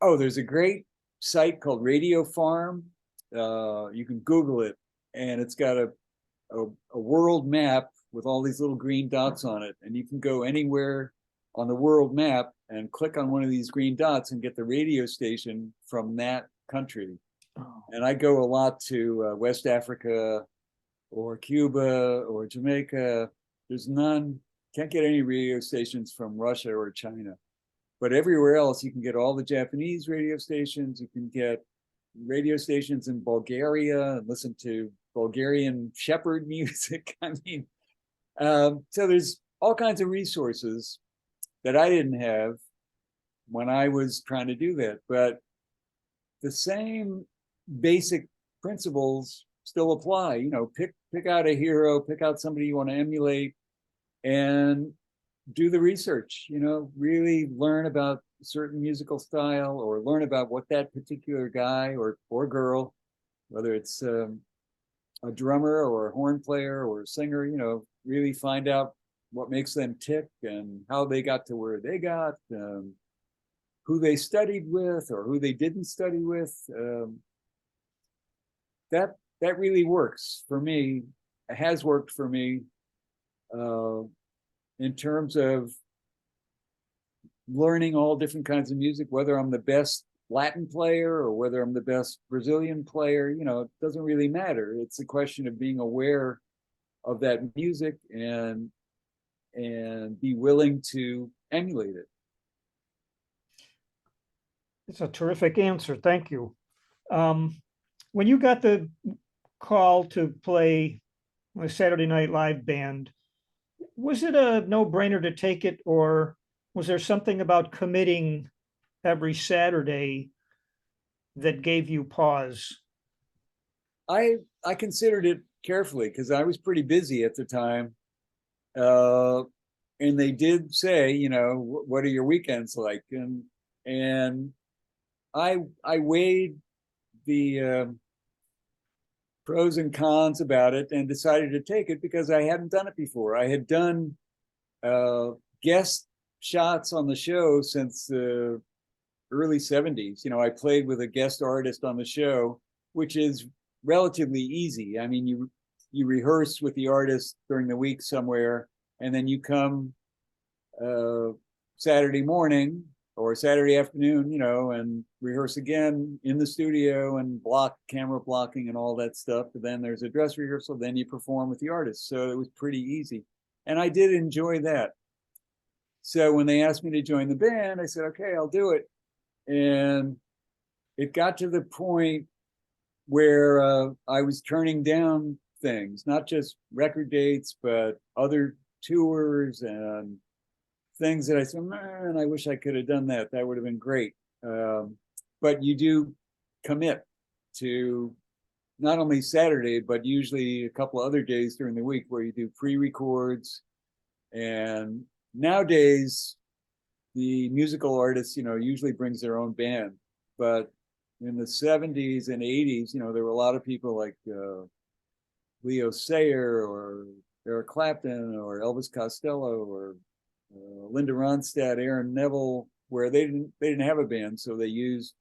oh, there's a great site called Radio Farm. You can Google it, and it's got a world map with all these little green dots on it, and you can go anywhere on the world map and click on one of these green dots and get the radio station from that country. Oh. And I go a lot to West Africa or Cuba or Jamaica. There's none, can't get any radio stations from Russia or China. But everywhere else, you can get all the Japanese radio stations. You can get radio stations in Bulgaria and listen to Bulgarian shepherd music. I mean, so there's all kinds of resources that I didn't have when I was trying to do that. But the same basic principles still apply. You know, pick out a hero, pick out somebody you want to emulate, and do the research. You know, really learn about a certain musical style, or learn about what that particular guy or girl, whether it's a drummer or a horn player or a singer, you know, really find out what makes them tick and how they got to where they got, who they studied with or who they didn't study with. That really works for me. It has worked for me in terms of learning all different kinds of music, whether I'm the best Latin player or whether I'm the best Brazilian player. You know, it doesn't really matter. It's a question of being aware of that music and be willing to emulate it. It's a terrific answer. Thank you. When you got the call to play a Saturday Night Live band, was it a no-brainer to take it, or was there something about committing every Saturday that gave you pause? I considered it carefully because I was pretty busy at the time. And they did say, you know, what are your weekends like? And I weighed the pros and cons about it and decided to take it because I hadn't done it before. I had done guest shots on the show since the early 70s. You know, I played with a guest artist on the show, which is relatively easy. I mean, you rehearse with the artist during the week somewhere, and then you come Saturday morning or Saturday afternoon, you know, and rehearse again in the studio and camera blocking and all that stuff. But then there's a dress rehearsal, then you perform with the artist. So it was pretty easy. And I did enjoy that. So when they asked me to join the band, I said, okay, I'll do it. And it got to the point where I was turning down things, not just record dates, but other tours and things that I said, man, I wish I could have done that. That would have been great. But you do commit to not only Saturday, but usually a couple of other days during the week where you do pre-records. And nowadays, the musical artists, you know, usually brings their own band. But in the 70s and 80s, you know, there were a lot of people like Leo Sayer or Eric Clapton or Elvis Costello or Linda Ronstadt, Aaron Neville, where they didn't have a band, so they used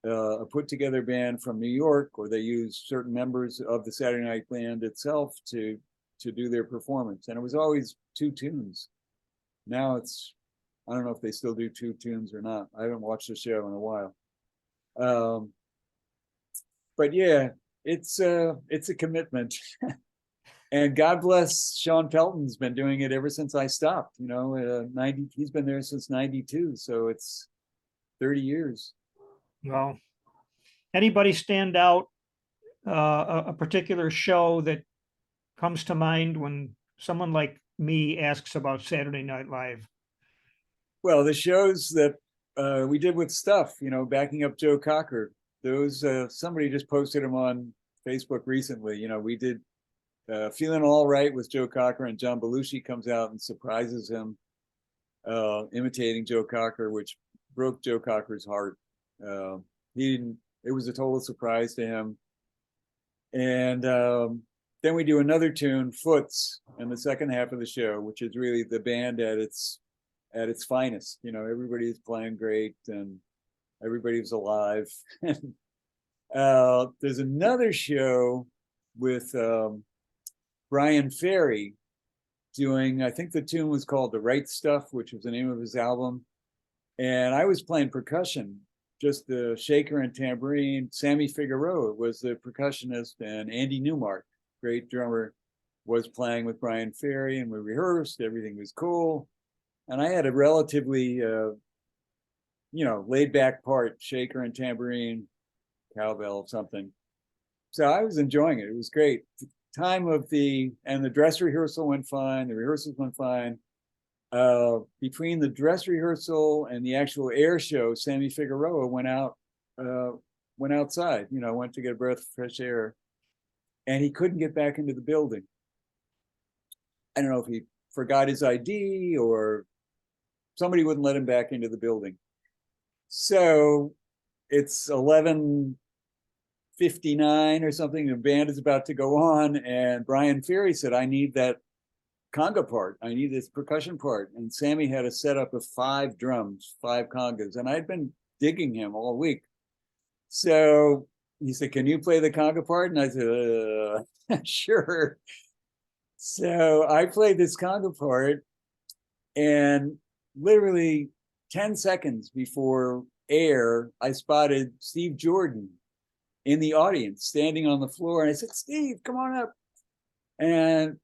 a put together band from New York, or they used certain members of the Saturday Night Band itself to do their performance, and it was always two tunes. Now it's, I don't know if they still do two tunes or not. I haven't watched the show in a while. But yeah, it's a commitment. And God bless Sean Pelton's been doing it ever since I stopped. You know, he's been there since '92, so it's 30 years. Well, anybody stand out, a particular show that comes to mind when someone like me asks about Saturday Night Live? Well, the shows that we did with Stuff, you know, backing up Joe Cocker, those somebody just posted them on Facebook recently. You know, we did Feeling All Right with Joe Cocker, and John Belushi comes out and surprises him, imitating Joe Cocker, which broke Joe Cocker's heart. He didn't. It was a total surprise to him. And then we do another tune, Foots, in the second half of the show, which is really the band at its finest. You know, everybody's playing great and everybody's alive. There's another show with Brian Ferry doing, I think the tune was called The Right Stuff, which was the name of his album. And I was playing percussion, just the shaker and tambourine. Sammy Figueroa was the percussionist, and Andy Newmark, great drummer, was playing with Brian Ferry, and we rehearsed. Everything was cool. And I had a relatively, laid back part, shaker and tambourine, cowbell, something. So I was enjoying it. It was great. The dress rehearsal went fine. The rehearsals went fine. Between the dress rehearsal and the actual air show, Sammy Figueroa went outside, went to get a breath of fresh air, and he couldn't get back into the building. I don't know if he forgot his ID or somebody wouldn't let him back into the building. So it's 11:59 or something. The band is about to go on, and Brian Ferry said, "I need that conga part. I need this percussion part." And Sammy had a setup of 5 drums, 5 congas, and I'd been digging him all week. So he said, "Can you play the conga part?" And I said, "Sure." So I played this conga part, and literally 10 seconds before air, I spotted Steve Jordan in the audience, standing on the floor. And I said, "Steve, come on up." And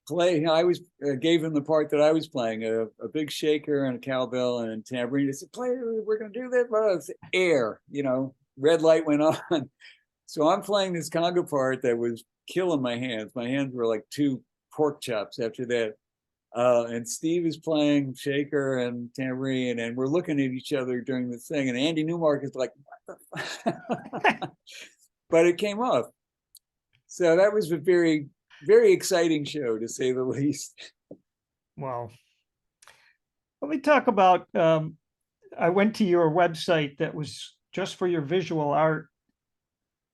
gave him the part that I was playing, a big shaker and a cowbell and a tambourine. I said, "Play, we're going to do that." But it's air, red light went on. So I'm playing this conga part that was killing my hands. My hands were like 2 pork chops after that. And Steve is playing shaker and tambourine, and we're looking at each other during the thing. And Andy Newmark is like, "What the?" But it came off. So that was a very, very exciting show, to say the least. Wow. Let me talk about, I went to your website that was just for your visual art,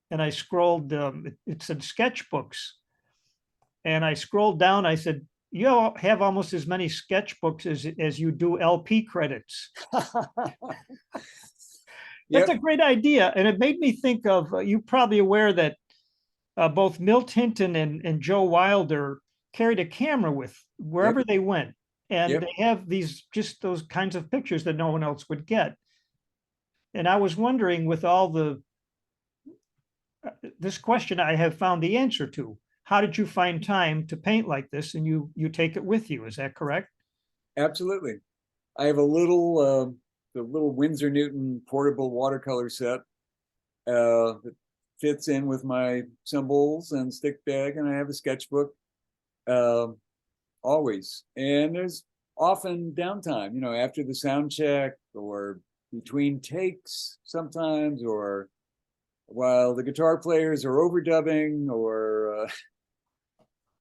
and I scrolled, it said sketchbooks. And I scrolled down, I said, "You have almost as many sketchbooks as you do LP credits." That's a great idea. And it made me think of, you're probably aware that both Milt Hinton and Joe Wilder carried a camera with wherever they went. And they have just those kinds of pictures that no one else would get. And I was wondering, with all this question I have found the answer to. How did you find time to paint like this? And you take it with you, is that correct? Absolutely. I have the little Winsor Newton portable watercolor set that fits in with my symbols and stick bag, and I have a sketchbook always. And there's often downtime, after the sound check or between takes sometimes, or while the guitar players are overdubbing, or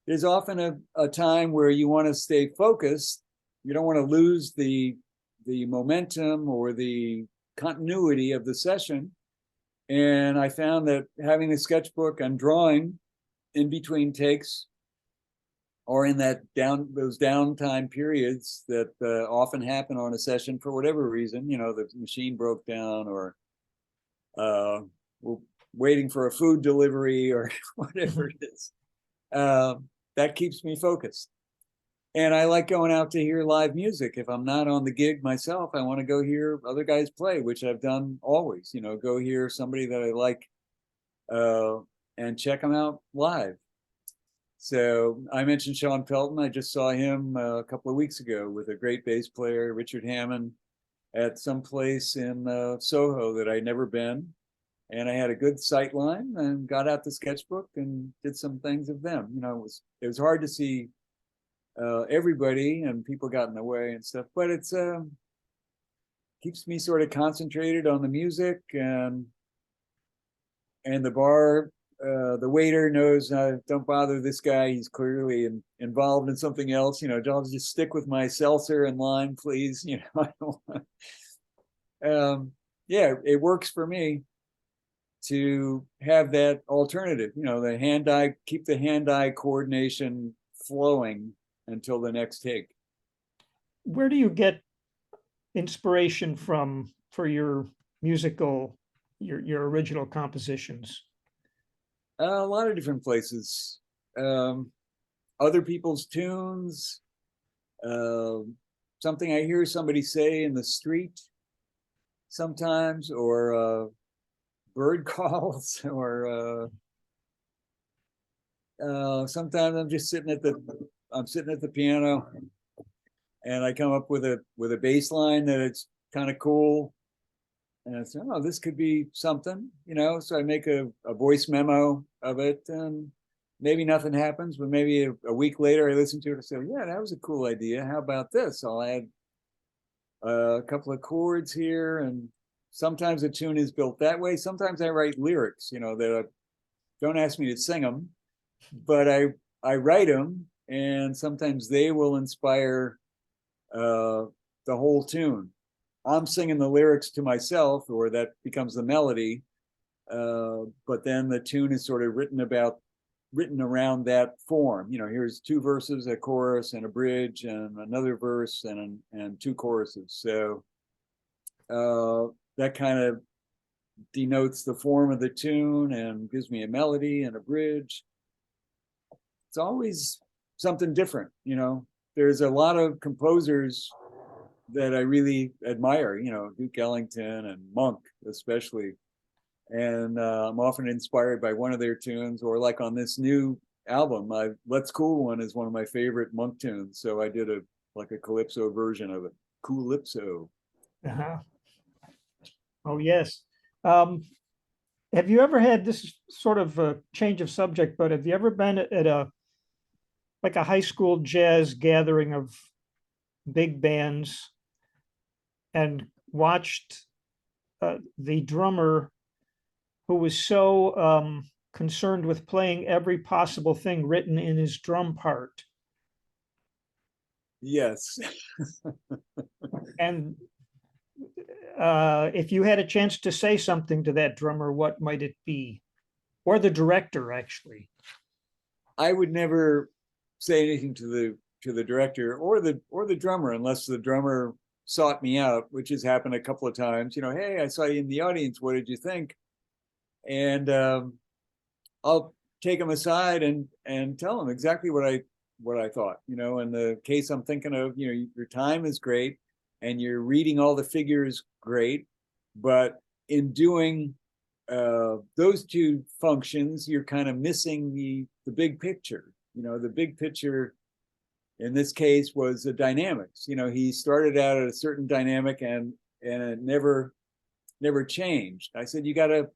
there's often a time where you want to stay focused. You don't want to lose the momentum or the continuity of the session. And I found that having a sketchbook and drawing in between takes, or in those downtime periods that often happen on a session for whatever reason, the machine broke down, or we're waiting for a food delivery, or whatever it is. That keeps me focused. And I like going out to hear live music. If I'm not on the gig myself, I want to go hear other guys play, which I've done always, go hear somebody that I like and check them out live. So I mentioned Sean Pelton. I just saw him a couple of weeks ago with a great bass player, Richard Hammond, at some place in Soho that I'd never been. And I had a good sight line and got out the sketchbook and did some things of them. It was hard to see everybody, and people got in the way and stuff, but it's keeps me sort of concentrated on the music, and the bar, the waiter knows, don't bother this guy. He's clearly involved in something else. I'll just stick with my seltzer and lime, please. I don't want Yeah, it works for me to have that alternative, the hand-eye, keep the hand-eye coordination flowing until the next take. Where do you get inspiration from for your musical, your original compositions? A lot of different places. Um, Other people's tunes, something I hear somebody say in the street sometimes, or bird calls, or sometimes I'm sitting at the piano, and I come up with a bass line that it's kind of cool, and I say, oh, this could be something. So I make a voice memo of it, and maybe nothing happens, but maybe a week later I listen to it and say, yeah, that was a cool idea. How about this? I'll add a couple of chords here, and sometimes a tune is built that way. Sometimes I write lyrics, that don't ask me to sing them, but I write them, and sometimes they will inspire the whole tune. I'm singing the lyrics to myself, or that becomes the melody, but then the tune is sort of written around that form. Here's two verses, a chorus, and a bridge, and another verse, and two choruses. So that kind of denotes the form of the tune and gives me a melody and a bridge. It's always something different. There's a lot of composers that I really admire, Duke Ellington and Monk especially. And I'm often inspired by one of their tunes, or like on this new album, Let's Cool One is one of my favorite Monk tunes. So I did a calypso version of it. Calypso. Uh-huh. Oh, yes. Have you ever had, this is sort of a change of subject, but have you ever been at a high school jazz gathering of big bands and watched the drummer who was so concerned with playing every possible thing written in his drum part? Yes. And if you had a chance to say something to that drummer, what might it be? Or the director, actually. I would never say anything to the director or the drummer unless the drummer sought me out, which has happened a couple of times. Hey, I saw you in the audience. What did you think? And I'll take them aside and tell them exactly what I thought. In the case I'm thinking of, your time is great, and you're reading all the figures great, but in doing those two functions, you're kind of missing the big picture. The big picture in this case was the dynamics. He started out at a certain dynamic, and it never changed. I said, you gotta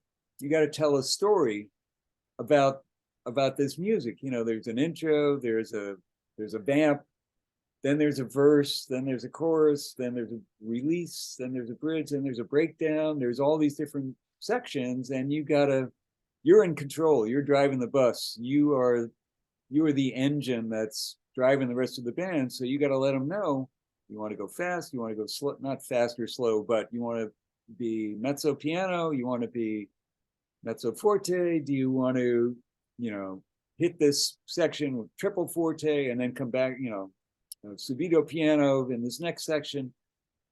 tell a story about this music. There's an intro, there's a vamp, then there's a verse, then there's a chorus, then there's a release, then there's a bridge, then there's a breakdown. There's all these different sections, and you're in control. You're driving the bus. You are the engine that's driving the rest of the band. So you got to let them know you want to go fast, you want to go slow, not fast or slow, but you want to be mezzo piano, you want to be mezzo forte. Do you want to, hit this section with triple forte and then come back, subito piano in this next section,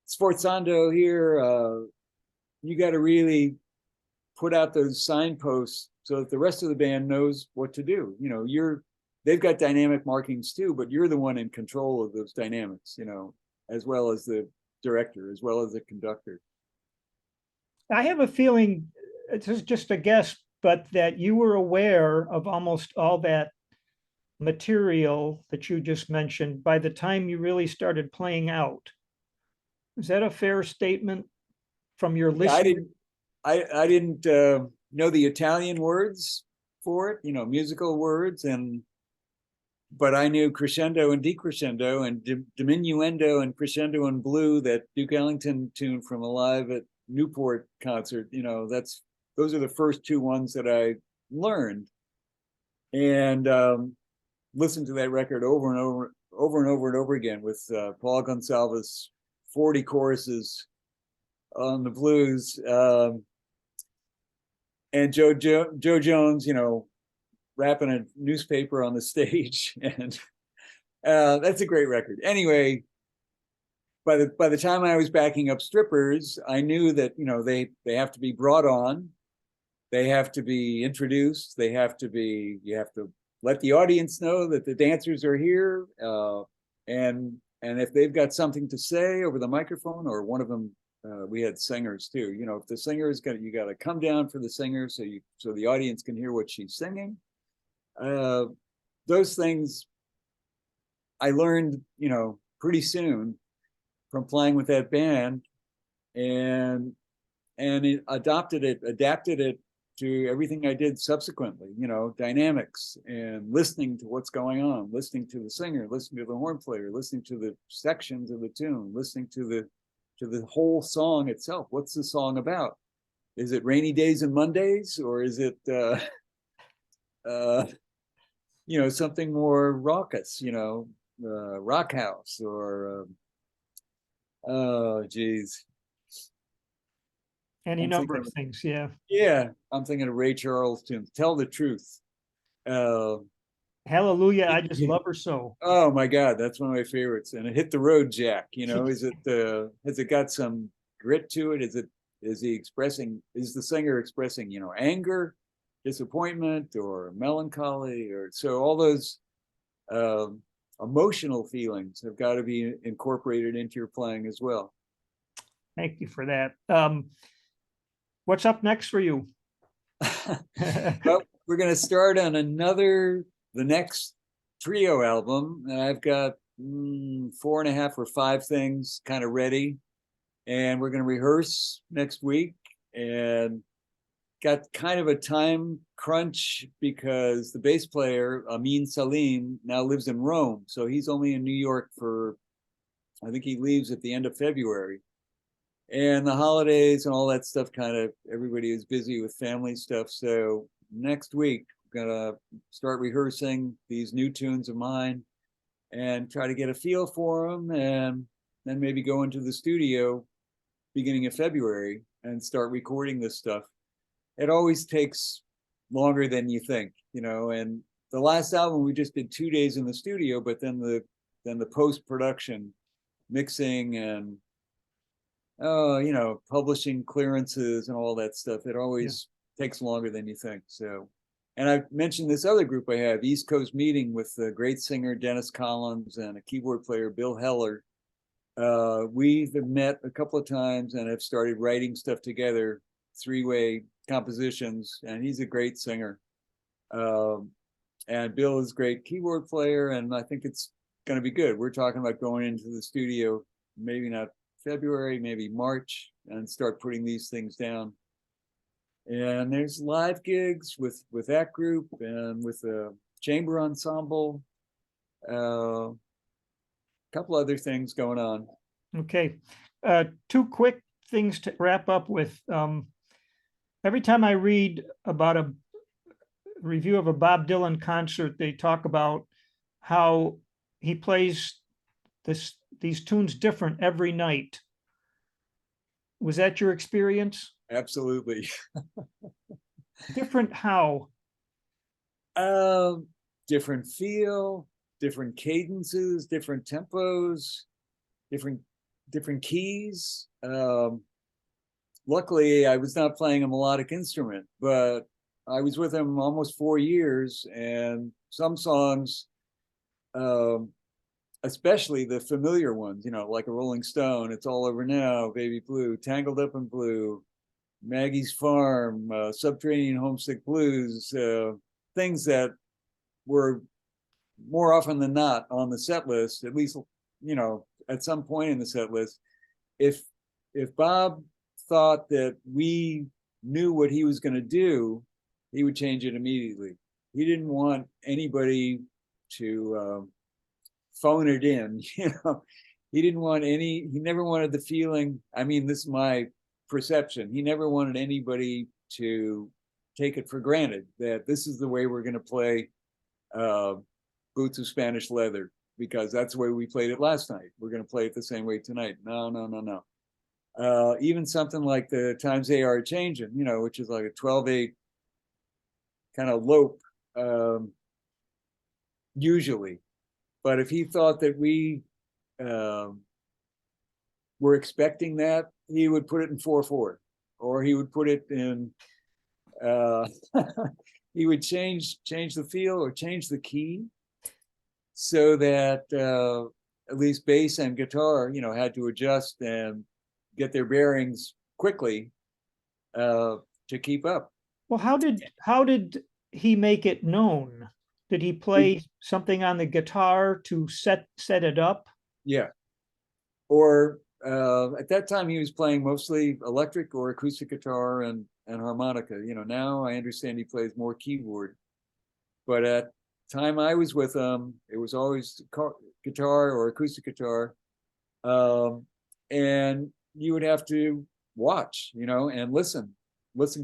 sforzando here. You got to really put out those signposts so that the rest of the band knows what to do. They've got dynamic markings too, but you're the one in control of those dynamics, as well as the director, as well as the conductor. I have a feeling, this is just a guess, but that you were aware of almost all that material that you just mentioned by the time you really started playing out. Is that a fair statement from your Yeah, listening? I didn't know the Italian words for it, musical words, but I knew crescendo and decrescendo and diminuendo and crescendo and blue, that Duke Ellington tune from a Live at Newport concert. Those are the first two ones that I learned, and listened to that record over and over and over again with Paul Gonsalves, 40 choruses on the blues. And Joe Jones, rapping a newspaper on the stage, and that's a great record. Anyway, by the time I was backing up strippers, I knew that they have to be brought on, they have to be introduced, you have to let the audience know that the dancers are here, and if they've got something to say over the microphone, or one of them, we had singers too. If the singer is gonna, you got to come down for the singer so the audience can hear what she's singing. Those things I learned, pretty soon from playing with that band, and adapted it to everything I did subsequently. Dynamics and listening to what's going on, listening to the singer, listening to the horn player, listening to the sections of the tune, listening to the whole song itself. What's the song about? Is it Rainy Days and Mondays, or is it something more raucous, Rock House, or oh geez, Any I'm number thinking of things, yeah. yeah, I'm thinking of Ray Charles tunes. Tell the Truth. Uh, Hallelujah, I just love her so. oh my God, that's one of my favorites. And it Hit the Road, Jack. Has it got some grit to it? Is the singer expressing, anger, disappointment, or melancholy, or so all those emotional feelings have got to be incorporated into your playing as well. Thank you for that. What's up next for you? Well, we're going to start on the next trio album, and I've got 4.5 or 5 things kind of ready, and we're going to rehearse next week, and got kind of a time crunch because the bass player, Amin Salim, now lives in Rome. So he's only in New York I think he leaves at the end of February. And the holidays and all that stuff, everybody is busy with family stuff. So next week, I'm gonna start rehearsing these new tunes of mine and try to get a feel for them, and then maybe go into the studio beginning of February and start recording this stuff. It always takes longer than you think, and the last album we just did 2 days in the studio, but then the post-production mixing and publishing clearances and all that stuff, it always takes longer than you think. So, and I mentioned this other group I have, East Coast Meeting, with the great singer Dennis Collins and a keyboard player Bill Heller. We've met a couple of times and have started writing stuff together, 3-way compositions, and he's a great singer. And Bill is a great keyboard player, and I think it's going to be good. We're talking about going into the studio, maybe not February, maybe March, and start putting these things down. And there's live gigs with that group and with the chamber ensemble. A couple other things going on. Okay. 2 quick things to wrap up with. Every time I read about a review of a Bob Dylan concert, they talk about how he plays these tunes different every night. Was that your experience? Absolutely. Different how? Different feel, different cadences, different tempos, different keys. Luckily, I was not playing a melodic instrument, but I was with him almost 4 years, and some songs, especially the familiar ones, like a Rolling Stone, It's All Over Now, Baby Blue, Tangled Up in Blue, Maggie's Farm, Subterranean Homesick Blues, things that were more often than not on the set list, at least, at some point in the set list. If Bob thought that we knew what he was going to do, he would change it immediately. He didn't want anybody to phone it in. He never wanted the feeling, this is my perception, he never wanted anybody to take it for granted that this is the way we're going to play Boots of Spanish Leather, because that's the way we played it last night. We're going to play it the same way tonight. No. Even something like the Times They Are Changing, you know, which is like a 12/8 kind of lope, usually. But if he thought that we um, were expecting that, he would put it in 4/4, or he would put it in. Uh, he would change the feel or change the key, so that at least bass and guitar, you know, had to adjust and get their bearings quickly to keep up. Well, how did he make it known? Did he play something on the guitar to set it up? Yeah. Or at that time, he was playing mostly electric or acoustic guitar and harmonica. You know, now I understand he plays more keyboard. But at the time I was with him, it was always guitar or acoustic guitar. Um, and you would have to watch, you know, and listen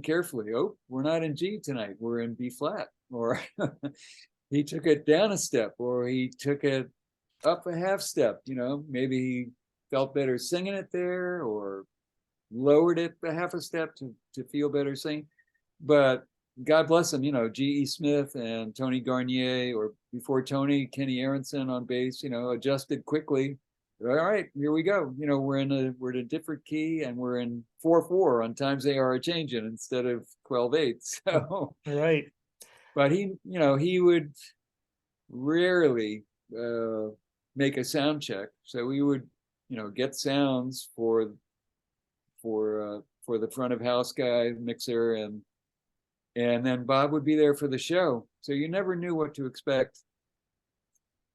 carefully. Oh, we're not in G tonight, we're in B flat. Or he took it down a step, or he took it up a half step, you know, maybe he felt better singing it there, or lowered it a half a step to feel better singing. But God bless him, you know, G.E. Smith and Tony Garnier, or before Tony, Kenny Aronson on bass, you know, adjusted quickly. All right, here we go. You know, we're in a different key, and we're in 4/4 on Times They Are Changing instead of 12/8. So, Right. but he, you know, he would rarely make a sound check. So we would, you know, get sounds for the front of house guy mixer, and then Bob would be there for the show. So you never knew what to expect.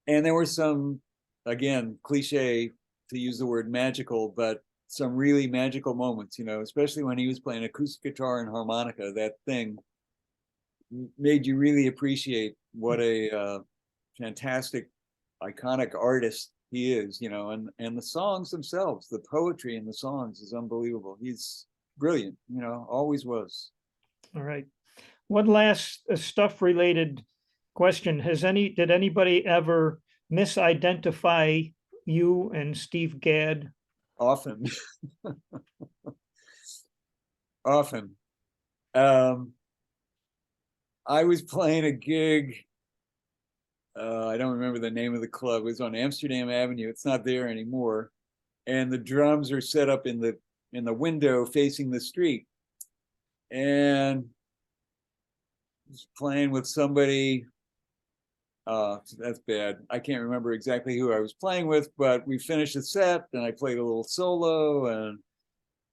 And there were some, again, cliche to use the word magical, but some really magical moments, you know, especially when he was playing acoustic guitar and harmonica. That thing made you really appreciate what a fantastic, iconic artist he is, you know, and the songs themselves, the poetry in the songs is unbelievable. He's brilliant, you know, always was. All right. One last stuff related question. Did anybody ever misidentify you and Steve Gadd? Often. Often. Um, I was playing a gig. I don't remember the name of the club. It was on Amsterdam Avenue. It's not there anymore. And the drums are set up in the window facing the street. And I was playing with somebody. That's bad. I can't remember exactly who I was playing with, but we finished the set, and I played a little solo and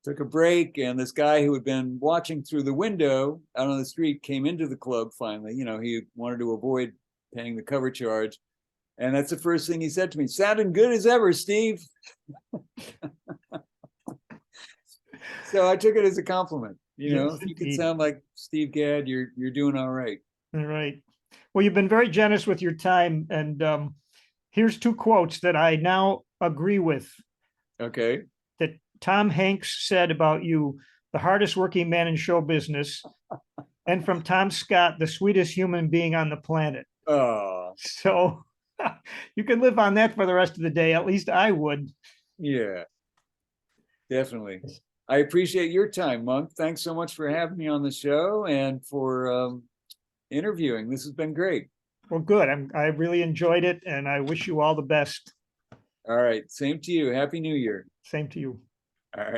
took a break. And this guy who had been watching through the window out on the street came into the club finally. You know, he wanted to avoid paying the cover charge. And that's the first thing he said to me: "Sounding good as ever, Steve." So I took it as a compliment. You know, Yes, if you can indeed. sound like Steve Gadd, you're doing all right. All right. Well, you've been very generous with your time. And here's two quotes that I now agree with Okay. that Tom Hanks said about you: the hardest working man in show business. And from Tom Scott, the sweetest human being on the planet. Oh, So you can live on that for the rest of the day. At least I would. yeah, definitely. I appreciate your time, Monk. Thanks so much for having me on the show and for interviewing. This has been great. Well, good. I really enjoyed it, and I wish you all the best. All right. Same to you. Happy New Year. Same to you. All right.